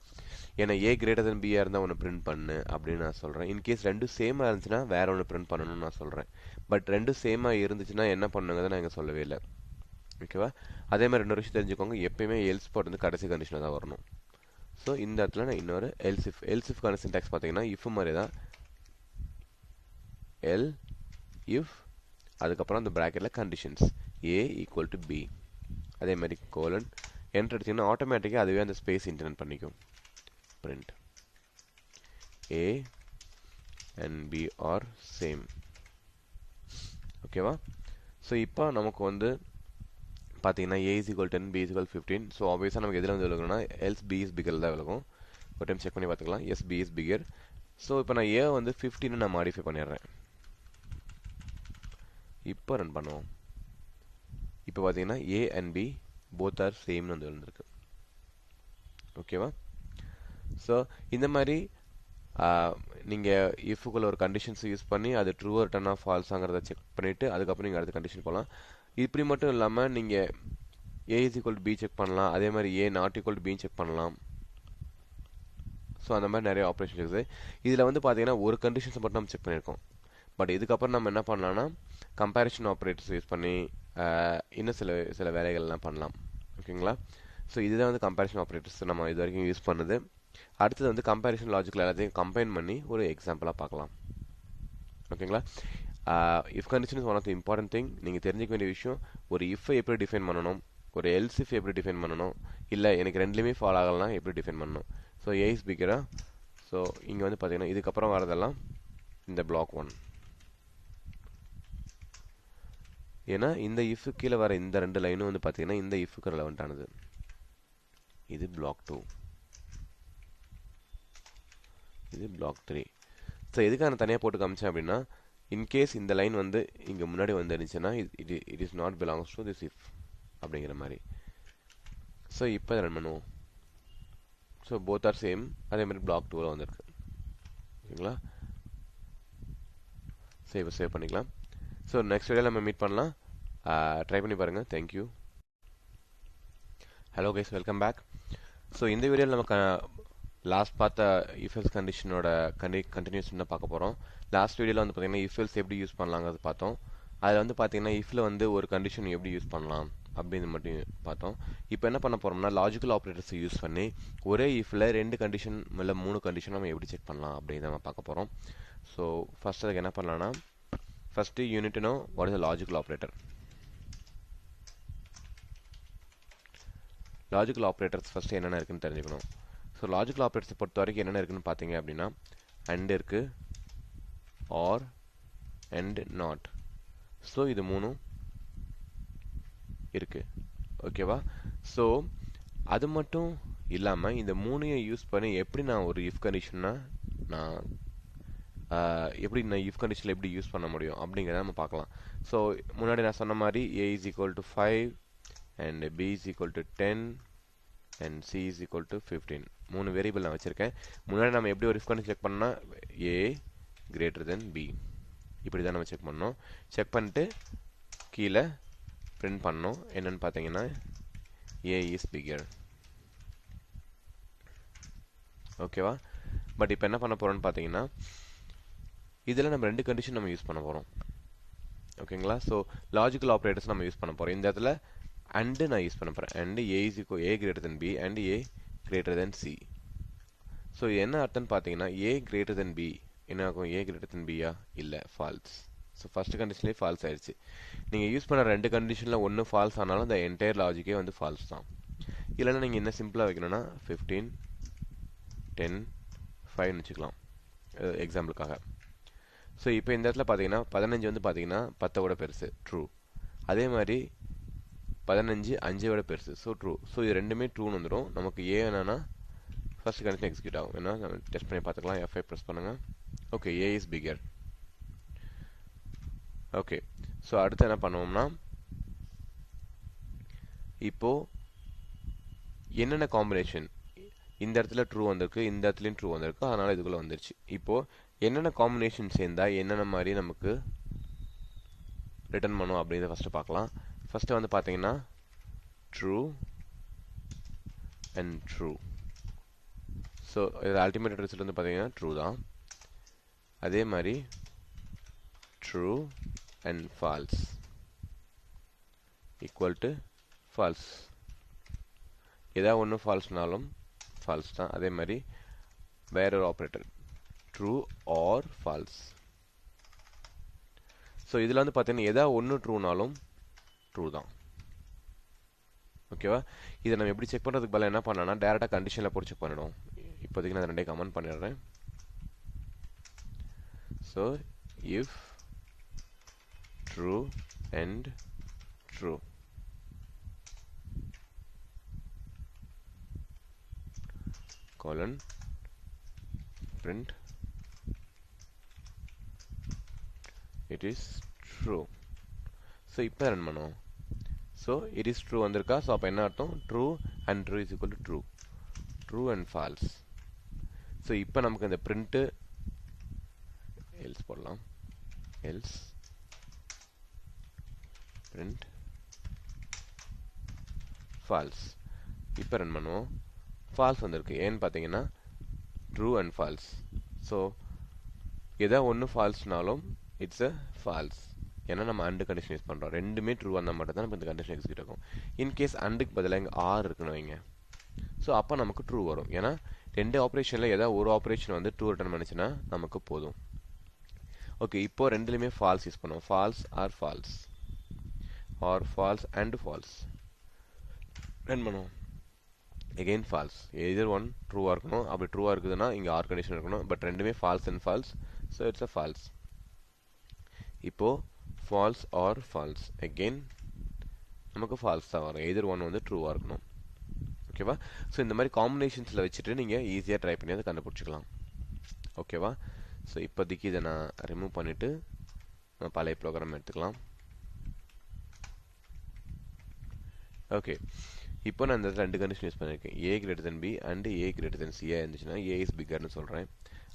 ஏன்னா ஏ கிரேட்டர் தென் பியாக இருந்தால் ஒன்று பிரிண்ட் பண்ணு அப்படின்னு நான் சொல்கிறேன். இன்கேஸ் ரெண்டும் சேமாக இருந்துச்சுன்னா வேற ஒன்று பிரிண்ட் பண்ணணும்னு நான் சொல்கிறேன். பட் ரெண்டும் சேமாக இருந்துச்சுன்னா என்ன பண்ணுங்கிறத நான் இங்கே சொல்லவே இல்லை. ஓகேவா? அதே மாதிரி இன்னொரு விஷயம் தெரிஞ்சுக்கோங்க, எப்பயுமே எல்ஸ் பாட் வந்து கடைசி கண்டிஷனில் தான் வரணும். ஸோ இந்த இடத்துல நான் இன்னொரு எல்சிஃப்கான சின்டாக்ஸ் பார்த்தீங்கன்னா இஃப் மாதிரி தான், எல் இஃப் அதுக்கப்புறம் அந்த ப்ராக்கெட்டில் conditions A equal to B, அதே மாதிரி கோலன் என்ட்ரு அடிச்சிங்கன்னா ஆட்டோமேட்டிக்காக அதுவே அந்த ஸ்பேஸ் இன்டர்னல் பண்ணிக்கும். Print A and B are same. ஓகேவா? ஸோ இப்போ நமக்கு வந்து பார்த்தீங்கன்னா A is equal 10, B is equal 15. So ஆப்வியஸாக நமக்கு எதில் வந்து விலகணும்னா எல்ஸ் பி இஸ் பிகர் தான் விலகும். ஒரு டைம் செக் பண்ணி பார்த்துக்கலாம். Yes B is bigger. So இப்போ நான் ஏ வந்து 15 நான் மாடிஃபை பண்ணிடுறேன். இப்போ ரன் பண்ணுவோம். இப்போ பார்த்தீங்கன்னா A and B both are சேம்னு வந்து விழுந்திருக்கு. ஓகேவா? ஸோ இந்த மாதிரி நீங்கள் இஃப்குள்ள ஒரு கண்டிஷன்ஸ் யூஸ் பண்ணி அது ட்ரூ ரிட்டர்ன் ஆஃப் ஃபால்ஸாங்கிறத செக் பண்ணிவிட்டு அதுக்கப்புறம் நீங்கள் அடுத்த கண்டிஷன் போகலாம். இப்படி மட்டும் இல்லாமல் நீங்கள் A is equal to B check பண்ணலாம், அதே மாதிரி A not equal to B check பண்ணலாம். ஸோ அந்த மாதிரி நிறைய ஆப்ரேஷன் இருக்குது. இதில் வந்து பார்த்தீங்கன்னா ஒரு கண்டிஷன்ஸ் மட்டும் நம்ம செக் பண்ணியிருக்கோம். பட் இதுக்கப்புறம் நம்ம என்ன பண்ணலாம்னா கம்பேரிஷன் ஆப்ரேட்டர்ஸ் யூஸ் பண்ணி இன்னும் சில வேலைகள்லாம் பண்ணலாம். ஓகேங்களா? ஸோ இதுதான் வந்து கம்பேரிஷன் ஆப்ரேட்டர்ஸ் நம்ம இது வரைக்கும் யூஸ் பண்ணுது. அடுத்தது வந்து கம்பேரிஷன் லாஜிக்கில் எல்லாத்தையும் கம்பைன் பண்ணி ஒரு எக்ஸாம்பிளாக பார்க்கலாம். ஓகேங்களா? If condition is one of the important thing. நீங்கள் தெரிஞ்சிக்க வேண்டிய விஷயம், ஒரு இஃப்பை எப்படி டிஃபைன் பண்ணணும், ஒரு எல்ஸ் இஃப் எப்படி டிஃபைன் பண்ணணும், இல்லை எனக்கு ரெண்டுலேயுமே ஃபாலோ ஆகலாம் எப்படி டிஃபைன் பண்ணணும். ஸோ ஏ இஸ் பிகரா. ஸோ இங்கே வந்து பார்த்தீங்கன்னா இதுக்கப்புறம் வரதெல்லாம் இந்த பிளாக் 1. ஏன்னா இந்த இஃப் கீழே வர இந்த ரெண்டு லைனும் வந்து பார்த்தீங்கன்னா இந்த இஃப்க்கு ரெலவெண்ட் ஆனது. இது பிளாக் 2, இது பிளாக் 3. ஸோ எதுக்காக நான் தனியாக போட்டு காமிச்சேன் அப்படின்னா, இன்கேஸ் இந்த லைன் வந்து இங்கே முன்னாடி வந்துருந்துச்சுன்னா it is not belongs to this if அப்படிங்கிற மாதிரி. ஸோ இப்போ ரன் பண்ணுவோம். So both are same. அதே மாதிரி பிளாக் 2 வந்திருக்கு. ஓகேங்களா? சேவ் பண்ணிக்கலாம். ஸோ நெக்ஸ்ட் வீடியோவில் நம்ம மீட் பண்ணலாம். ட்ரை பண்ணி பாருங்கள். Thank you. Hello guys, welcome back. So இந்த வீடியோவில் நம்ம லாஸ்ட் பார்த்த இஃப்எல்ஸ் கண்டிஷனோட கண்டினியூஷன் பார்க்க போகிறோம். லாஸ்ட் வீடியோவில் வந்து பார்த்தீங்கன்னா இஃப்எல்ஸ் எப்படி யூஸ் பண்ணலாங்கிறது பார்த்தோம். அதில் வந்து பார்த்தீங்கன்னா இஃப்ல வந்து ஒரு கண்டிஷன் எப்படி யூஸ் பண்ணலாம் அப்படின்னு மட்டும் பார்த்தோம். இப்போ என்ன பண்ண போகிறோம்னா லாஜிக்கல் ஆப்ரேட்டர்ஸை யூஸ் பண்ணி ஒரே இஃப்ல 2 கண்டிஷன் இல்லை 3 கண்டிஷன் நம்ம எப்படி செக் பண்ணலாம் அப்படின்னு நம்ம பார்க்க போகிறோம். ஸோ ஃபர்ஸ்ட் அதுக்கு என்ன பண்ணலாம்னா, first you need to know what is a logical operator. Logical operators first என்னென்ன இருக்குன்னு தெரிஞ்சுக்கணும். ஸோ லாஜிக்கல் ஆப்ரேட்டர்ஸை பொறுத்த வரைக்கும் என்னென்ன இருக்குன்னு பார்த்தீங்க அப்படின்னா, அண்ட் இருக்கு, ஆர் அண்ட் நாட். ஸோ இது 3 இருக்கு. ஓகேவா? ஸோ அது மட்டும் இல்லாமல் இந்த 3ஐயும் யூஸ் பண்ணி எப்படி நான் ஒரு இஃப் கண்டிஷன்னா எப்படி நான் இஃப் கண்டிஷனில் எப்படி யூஸ் பண்ண முடியும் அப்படிங்கிறத நம்ம பார்க்கலாம். ஸோ முன்னாடி நான் சொன்ன மாதிரி A is equal to 5 and B is equal to 10 and c is equal to 15. மூணு வேரியபிள் நான் வச்சிருக்கேன். முன்னாடி நம்ம எப்படி ஒரு if condition செக் பண்ணா a greater than b இப்படி தான் நம்ம செக் பண்ணோம். செக் பண்ணிட்டு கீழே print பண்ணோம். என்னன்னு பார்த்தீங்கன்னா a is bigger. ஓகேவா? பட் இப்போ என்ன பண்ண போறோம்னு பார்த்தீங்கன்னா இதில் நம்ம ரெண்டு கண்டிஷன் நம்ம யூஸ் பண்ண போகிறோம். ஓகேங்களா? ஸோ லாஜிக்கல் ஆப்ரேட்டர்ஸ் நம்ம யூஸ் பண்ண போகிறோம். இந்த இடத்துல and நான் யூஸ் பண்ண போகிறேன். and a is equal a greater than b and a greater than c. So என்ன அர்த்தம்னு பார்த்தீங்கன்னா a greater than b என்ன ஆகும்? a greater than b இல்லை, ஃபால்ஸ். ஸோ ஃபர்ஸ்ட் கண்டிஷன்லேயே ஃபால்ஸ் ஆயிடுச்சு. நீங்கள் யூஸ் பண்ண ரெண்டு கண்டிஷனில் ஒன்று ஃபால்ஸ் ஆனாலும் இந்த என்டையர் லாஜிக்கே வந்து ஃபால்ஸ் தான். இல்லைன்னா நீங்கள் என்ன சிம்பிளாக வைக்கணும்னா 15 10 5 வச்சுக்கலாம் எக்ஸாம்பிளுக்காக. ஸோ இப்போ இந்த இடத்துல பார்த்தீங்கன்னா 15 வந்து பார்த்தீங்கன்னா 10 விட பெருசு, ட்ரூ. அதே மாதிரி 15 5 விட பெருசு, ஸோ ட்ரூ. ஸோ இது ரெண்டுமே ட்ரூன்னு வந்துடும். நமக்கு ஏ என்னன்னா ஃபர்ஸ்ட் கண்டிஷன் எக்ஸிக்யூட் ஆகும். ஏன்னா நம்ம டெஸ்ட் பண்ணி பார்த்துக்கலாம். F5 ப்ரெஸ் பண்ணுங்க. Okay, A is bigger. Okay, so அடுத்து என்ன பண்ணுவோம்னா இப்போ என்னென்ன காம்பினேஷன் இந்த இடத்துல ட்ரூ வந்திருக்கு, இந்த இடத்துலையும் ட்ரூ வந்திருக்கு, அதனால இதுக்குள்ள வந்துருச்சு. இப்போ என்னென்ன காம்பினேஷன் சேர்ந்தா என்னென்ன மாதிரி நமக்கு ரிட்டர்ன் பண்ணும் அப்படின்றத ஃபர்ஸ்ட் பார்க்கலாம். ஃபர்ஸ்ட் வந்து பார்த்தீங்கன்னா ட்ரூ அண்ட் ட்ரூ. ஸோ இது அல்டிமேட் ரிசல்ட் வந்து பார்த்தீங்கன்னா ட்ரூ தான். அதே மாதிரி true and false equal to false. ஏதாவது ஒன்று ஃபால்ஸ்னாலும் ஃபால்ஸ் தான். அதே மாதிரி வேற ஒரு operator true or false. So இதில் வந்து பார்த்தீங்கன்னா ஏதாவது ஒன்று ட்ரூனாலும் ட்ரூ தான். ஓகேவா? இதை நம்ம எப்படி செக் பண்ணுறதுக்கு பதிலாக என்ன பண்ணலாம்னா டேரெக்டாக கண்டிஷனில் போட்டு செக் பண்ணிடும். இப்போதைக்கு நான் ரெண்டே கமெண்ட் பண்ணிடுறேன். So if true and true colon print it is true. so இப்போ ரன் பண்ணுவோம். so it is true வந்திருக்கா. so அப்போ என்ன அர்த்தம்? true and true is equal to true, true and false. so இப்போ நமக்கு இந்த print else போடலாம். else print false. இப்போ ரன் பண்ணுவோம். ஃபால்ஸ் வந்திருக்கு. ஏன்னு பார்த்தீங்கன்னா ட்ரூ அண்ட் ஃபால்ஸ். ஸோ எதா ஒன்று ஃபால்ஸ்னாலும் இட்ஸ் அ ஃபால்ஸ். ஏன்னா நம்ம அண்டு கண்டிஷன் யூஸ் பண்ணுறோம். ரெண்டுமே ட்ரூ வந்தால் மட்டும் தான் நம்ம இந்த கண்டிஷன் எக்ஸிக்யூட் ஆகும். இன்கேஸ் அண்டுக்கு பதிலாக இங்கே ஆர் இருக்குன்னு வைங்க. ஸோ அப்போ நமக்கு ட்ரூ வரும். ஏன்னா ரெண்டு ஆப்ரேஷனில் ஏதாவது ஒரு ஆப்ரேஷன் வந்து ட்ரூ ரிட்டர்ன் பண்ணிச்சுன்னா நமக்கு போதும். ஓகே, இப்போ ரெண்டுலையுமே ஃபால்ஸ் யூஸ் பண்ணுவோம். False or false or false and false run பண்ணுவோம். again false. either one true இருக்கணும். அப்படி ட்ரூவா இருக்குதுன்னா இங்க ஆர் கண்டிஷன் இருக்கணும். பட் ரெண்டுமே false and false, so it's a false. இப்போ false or false again நமக்கு false தான் வரும். either one வந்து ட்ரூவா இருக்கணும். ஓகேவா? ஸோ இந்த மாதிரி காம்பினேஷன்ஸ்ல வச்சுட்டு நீங்க ஈஸியா ட்ரை பண்ணி அதை கண்டுபிடிச்சிக்கலாம். ஓகேவா? ஸோ இப்போதைக்கு இதை நான் ரிமூவ் பண்ணிட்டு நம்ம பழைய ப்ரோக்ராம் எடுத்துக்கலாம். ஓகே, இப்போ நான் இந்த ரெண்டு கண்டிஷன் யூஸ் பண்ணியிருக்கேன். a greater than b and a greater than c இருந்துச்சுன்னா a is bigger னு சொல்கிறேன்.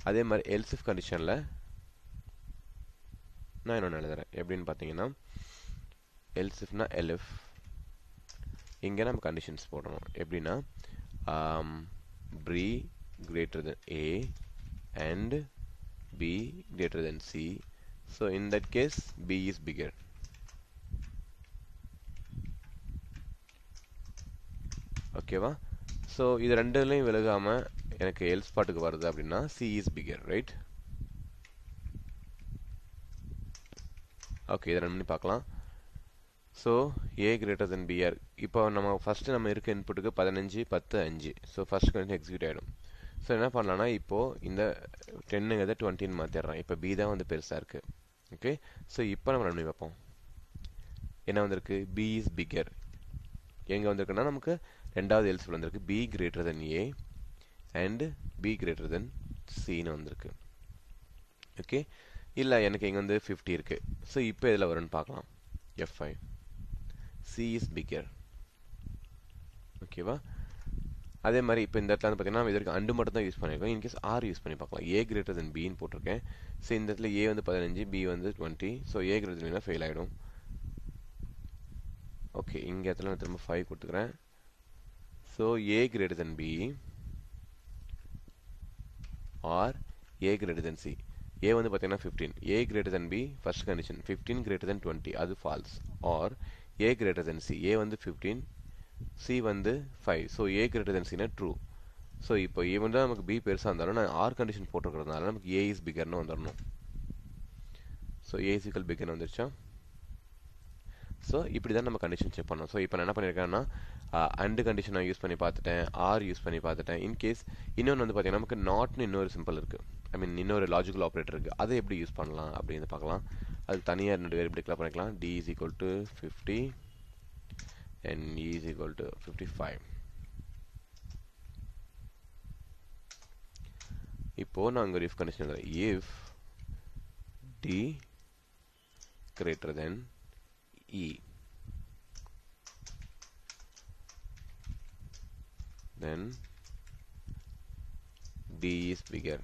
அதே மாதிரி else if கண்டிஷனில் நான் இன்னொன்று எழுதுறேன். எப்படின்னு பார்த்தீங்கன்னா else ifனா elif இங்கே நம்ம கண்டிஷன்ஸ் போடணும். எப்படின்னா b greater than a and b greater than c. So in that case b is bigger. ஓகேவா? ஸோ இது ரெண்டுலையும் விலகாம எனக்கு எல்ஸ் பாட்டுக்கு வருது அப்படின்னா C is bigger, right? Okay, இதை ரன் பண்ணி பார்க்கலாம். So A greater than B or. இப்போ நம்ம ஃபர்ஸ்ட் நம்ம இருக்க இன்புட்டுக்கு 15 10 5. ஸோ ஃபர்ஸ்ட் கண்டிஷன் எக்ஸிக்யூட் ஆகிடும். ஸோ என்ன பண்ணலாம்னா இப்போ இந்த 10ங்கிறத 20ன்னு மாற்றிடுறேன். இப்போ பி தான் வந்து பெருசாக இருக்கு. ஓகே, ஸோ இப்போ நம்ம ரன் பண்ணி பார்ப்போம். என்ன வந்திருக்கு? B is bigger. எங்கே வந்திருக்குன்னா நமக்கு ரெண்டாவது எல்ஸ் வந்திருக்கு. b greater than a and b greater than cன்னு வந்திருக்கு. ஓகே, இல்லை எனக்கு இங்கே வந்து 50 இருக்கு. ஸோ இப்போ இதில் வரும்னு பார்க்கலாம். F5 c is bigger. ஓகேவா? அதே மாதிரி இப்போ இந்த இடத்துல வந்து பார்த்தீங்கன்னா நம்ம இதற்கு அண்டு மட்டும் தான் யூஸ் பண்ணியிருக்கோம். இன்கேஸ் ஆர் யூஸ் பண்ணி பார்க்கலாம். ஏ கிரேட்டர் தென் பின்னு போட்டிருக்கேன். ஸோ இந்த இடத்துல ஏ வந்து 15, பி வந்து 20. So A greater than fail ஆகிடும். ஓகே, இங்கே இடத்துல நான் திரும்ப 5 கொடுத்துக்கிறேன். So A greater than B or A greater than C. A வந்து பார்த்தீங்கன்னா 15, A greater than B first condition 15 greater than 20, அது false. Or A greater than C, A வந்து 15, சி வந்து 5, ஸோ ஏ கிரேட்டர் தென் சினா true. So இப்போ even தான் நமக்கு B பெருசாக இருந்தாலும் நான் ஆர் கண்டிஷன் போட்டிருக்கிறதுனால நமக்கு ஏ இஸ் பிகர்னு வந்துடணும். ஸோ ஏ இஸ் ஈக்குவல் பிகர்னு வந்துருச்சா? ஸோ இப்படி தான் நம்ம கண்டிஷன் செக் பண்ணோம். ஸோ இப்போ நான் என்ன பண்ணியிருக்கேன்னா அண்டு கண்டிஷன் நான் யூஸ் பண்ணி பார்த்துட்டேன், ஆர் யூஸ் பண்ணி பார்த்துட்டேன். இன்கேஸ் இன்னொன்று வந்து பார்த்தீங்கன்னா நமக்கு நாட்னு இன்னொரு சிம்பிள் இருக்குது, ஐ மீன் இன்னொரு லாஜிக்கல் ஆப்ரேட்டர் இருக்குது. அதை எப்படி யூஸ் பண்ணலாம் அப்படின்னு பார்க்கலாம். அது தனியாக ரெண்டு வேறு எப்படி டிக்ளேர் பண்ணிக்கலாம். D is equal to 50 and e is equal to 55. இப்போ நான் அங்க if condition எழுதுறேன். if d greater than e, then d is bigger,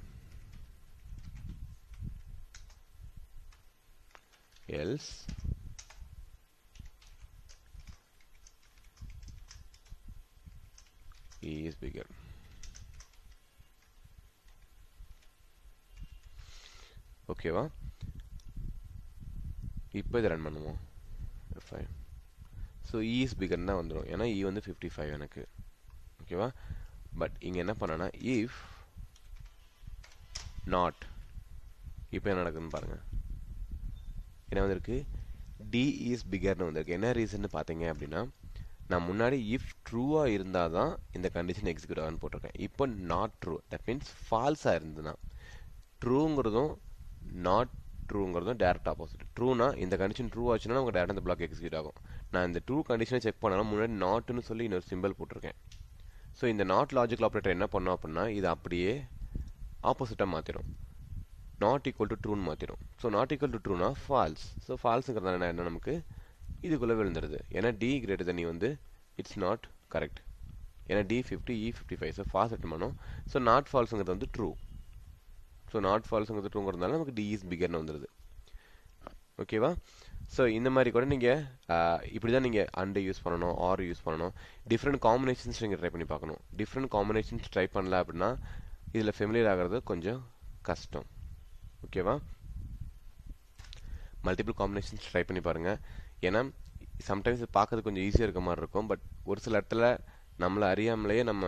else e is bigger. ஓகேவா? இப்போ இதை ரன் பண்ணுவோம். F5. So e is bigger தான் வந்துடும், ஏன்னா e வந்து 55 எனக்கு. ஓகேவா? பட் இங்கே என்ன பண்ணனா if not, இப்போ என்ன நடக்குதுன்னு பாருங்க. என்ன வந்திருக்கு? d is biggerன்னு வந்திருக்கு. என்ன ரீசன் பார்த்தீங்க அப்படின்னா நான் முன்னாடி if ட்ரூவாக இருந்தால் தான் இந்த கண்டிஷன் எக்ஸிக்யூட் ஆகுன்னு போட்டிருக்கேன். இப்போ நாட் ட்ரூ, தட் மீன்ஸ் ஃபால்ஸாக இருந்ததுன்னா. ட்ரூங்கிறதும் நாட் ட்ரூங்கிறதும் டேரக்ட் ஆப்போசிட். ட்ரூனா இந்த கண்டிஷன் ட்ரூ ஆச்சுன்னா நமக்கு டேரக்ட் அந்த பிளாக் எக்ஸிக்யூட் ஆகும். நான் இந்த ட்ரூ கண்டிஷனை செக் பண்ணாலும் முன்னாடி நாட்னு சொல்லி இன்னொரு சிம்பிள் போட்டிருக்கேன். ஸோ இந்த நாட் லாஜிக்கல் ஆப்ரேட்டர் என்ன பண்ணோம் அப்படின்னா இது அப்படியே ஆப்போசிட்டாக மாற்றிடும், நாட் ஈக்குவல் டு ட்ரூன்னு மாற்றிடும். ஸோ நாட் ஈக்குவல் டு ட்ரூனா ஃபால்ஸ். ஸோ ஃபால்ஸுங்கிறதுனால என்ன நமக்கு இதுக்குள்ளே விழுந்துருது. ஏன்னா டி கிரேட்டர் தென் வந்து இட்ஸ் நாட் கரெக்ட், ஏன்னா D 50 E 55. So false return பண்ணோம். ஸோ நாட் ஃபால்ஸுங்கிறது வந்து ட்ரூ. ஸோ நாட் ஃபால்ஸுங்கிறது ட்ரூங்கிறதுனால நமக்கு டி இஸ் பிகர்னு வந்துடுது. ஓகேவா? ஸோ இந்த மாதிரி கூட நீங்கள் இப்படி தான் நீங்கள் அண்டு யூஸ் பண்ணணும், ஆர் யூஸ் பண்ணணும். டிஃப்ரெண்ட் காம்பினேஷன்ஸ் நீங்கள் ட்ரை பண்ணி பார்க்கணும். டிஃப்ரெண்ட் காம்பினேஷன்ஸ் ட்ரை பண்ணல அப்படின்னா இதில் ஃபெமிலியர் ஆகிறது கொஞ்சம் கஷ்டம். ஓகேவா? மல்டிபிள் காம்பினேஷன்ஸ் ட்ரை பண்ணி பாருங்கள். ஏன்னா சம்டைம்ஸ் பார்க்கறது கொஞ்சம் ஈஸியாக இருக்க மாதிரி இருக்கும். பட் ஒரு சில இடத்துல நம்மளை அறியாமலேயே நம்ம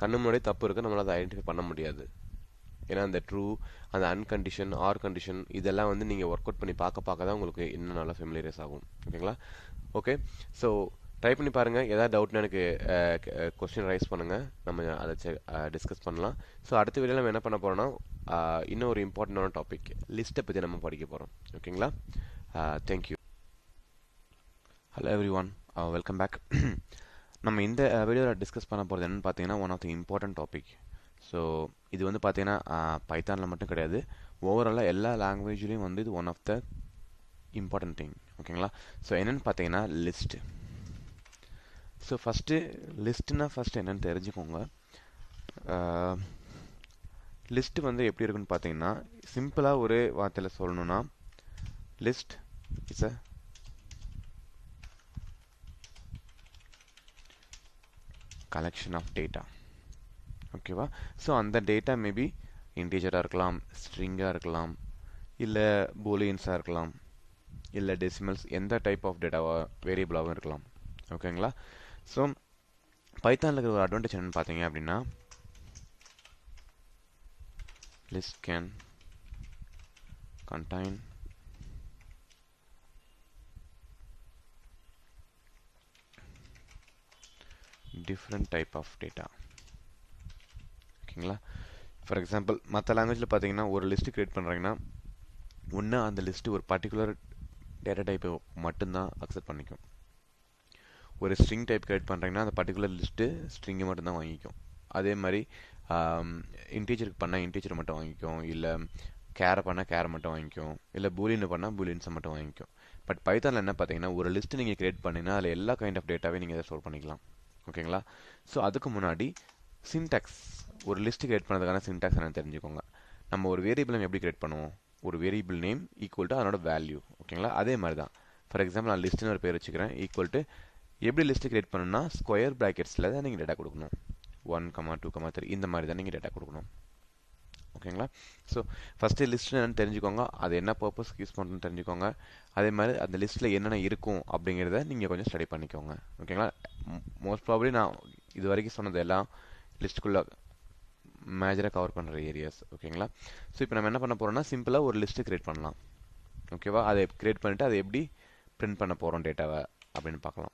கண்ணு முன்னாடியே தப்பு இருக்குது, நம்மளால் அதை ஐடென்டிஃபை பண்ண முடியாது. ஏன்னா அந்த ட்ரூ, அந்த அன்கண்டிஷன், ஆர் கண்டிஷன் இதெல்லாம் வந்து நீங்கள் ஒர்க் அவுட் பண்ணி பார்க்க தான் உங்களுக்கு இன்னும் நல்லா ஃபெமிலியரைஸ் ஆகும். ஓகேங்களா? ஓகே, ஸோ ட்ரை பண்ணி பாருங்கள். ஏதாவது டவுட்னா எனக்கு கொஸ்டின் ரைஸ் பண்ணுங்கள், நம்ம அதை டிஸ்கஸ் பண்ணலாம். ஸோ அடுத்த வீடியோவில் நம்ம என்ன பண்ண போகிறோம்னா இன்னும் ஒரு இம்பார்ட்டண்டான டாபிக் லிஸ்ட்டை பற்றி நம்ம படிக்க போகிறோம். ஓகேங்களா? Thank you. Hello everyone, welcome back. நம்ம இந்த வீடியோவில் டிஸ்கஸ் பண்ண போகிறது என்னென்னு பார்த்தீங்கன்னா one of the important topic. So இது வந்து பார்த்தீங்கன்னா பைத்தானில் மட்டும் கிடையாது, ஓவராலாக எல்லா லாங்குவேஜ்லேயும் வந்து இது one of the important thing. ஓகேங்களா? ஸோ என்னென்னு பார்த்தீங்கன்னா லிஸ்ட். ஸோ ஃபஸ்ட்டு லிஸ்ட்டுனா ஃபஸ்ட்டு என்னென்னு தெரிஞ்சுக்கோங்க. லிஸ்ட்டு வந்து எப்படி இருக்குன்னு பார்த்தீங்கன்னா சிம்பிளாக ஒரு வார்த்தையில் சொல்லணும்னா list it's a collection of data. ஓகேவா? ஸோ அந்த டேட்டா மேபி இன்டீஜராக இருக்கலாம், ஸ்ட்ரிங்காக இருக்கலாம், இல்லை பூலியன்ஸாக இருக்கலாம், இல்லை டெசிமல்ஸ், எந்த டைப் ஆஃப் டேட்டாவாக வேரியபிளாகவும் இருக்கலாம். ஓகேங்களா? ஸோ பைத்தானில் இருக்கிற ஒரு அட்வான்டேஜ் என்னென்னு பார்த்தீங்க அப்படின்னா list can contain different type of data. ஓகேங்களா? ஃபார் எக்ஸாம்பிள் மற்ற லாங்குவேஜில் பார்த்தீங்கன்னா ஒரு லிஸ்ட்டு க்ரியேட் பண்ணுறாங்கன்னா ஒன்று அந்த லிஸ்ட்டு ஒரு பர்டிகுலர் டேட்டா டைப்பை மட்டும்தான் அக்செப்ட் பண்ணிக்கும். ஒரு ஸ்ட்ரிங் டைப் க்ரியேட் பண்ணுறீங்கன்னா அந்த பர்டிகுலர் லிஸ்ட்டு ஸ்ட்ரிங்கை மட்டும்தான் வாங்கிக்கும். அதே மாதிரி இன்டீஜருக்கு பண்ணால் இன்டீஜரை மட்டும் வாங்கிக்கும், இல்லை கேரை பண்ணால் கேரை மட்டும் வாங்கிக்கும், இல்லை பூலியன் பண்ணால் பூலியன்ஸை மட்டும் வாங்கிக்கும். பட் பைத்தானில் என்ன பார்த்தீங்கன்னா ஒரு லிஸ்ட்டு நீங்கள் க்ரியேட் பண்ணிங்கன்னா அதில் எல்லா கைண்ட் ஆஃப் டேட்டாவே நீங்கள் ஸ்டோர் பண்ணிக்கலாம். ஓகேங்களா? ஸோ அதுக்கு முன்னாடி சின்டாக்ஸ், ஒரு லிஸ்ட் கிரியேட் பண்ணதுக்கான சின்டாக்ஸ் என்னன்னு தெரிஞ்சுக்கோங்க. நம்ம ஒரு வேரியபிள் எப்படி கிரியேட் பண்ணுவோம்? ஒரு வேரியபிள் நேம் ஈக்குவல் டு அதனோட வேல்யூ. ஓகேங்களா? அதே மாதிரி தான். ஃபார் எக்ஸாம்பிள் நான் லிஸ்ட்னு ஒரு பேர் வச்சுக்கிறேன். ஈக்குவல் டு எப்படி லிஸ்ட் கிரியேட் பண்ணணும்னா ஸ்கொயர் ப்ராக்கெட்ஸில் தான் நீங்கள் டேட்டா கொடுக்கணும். 1, 2, 3 இந்த மாதிரி தான் நீங்கள் டேட்டா கொடுக்கணும். ஓகேங்களா? ஸோ ஃபஸ்ட்டு லிஸ்ட் என்னென்னு தெரிஞ்சுக்கோங்க, அது என்ன பர்பஸ்க்கு யூஸ் பண்ணணும்னு தெரிஞ்சுக்கோங்க. அதே மாதிரி அந்த லிஸ்ட்டில் என்னென்ன இருக்கும் அப்படிங்கிறத நீங்கள் கொஞ்சம் ஸ்டடி பண்ணிக்கோங்க. ஓகேங்களா? மோஸ்ட் ப்ராபப்ளி நான் இது வரைக்கும் சொன்னது எல்லாம் லிஸ்ட்டுக்குள்ளே மேஜராக கவர் பண்ணுற ஏரியாஸ். ஓகேங்களா? ஸோ இப்போ நம்ம என்ன பண்ண போகிறோம்னா சிம்பிளாக ஒரு லிஸ்ட்டு கிரியேட் பண்ணலாம். ஓகேவா? அதை கிரியேட் பண்ணிவிட்டு அதை எப்படி பிரிண்ட் பண்ண போகிறோம் டேட்டாவை அப்படின்னு பார்க்கலாம்.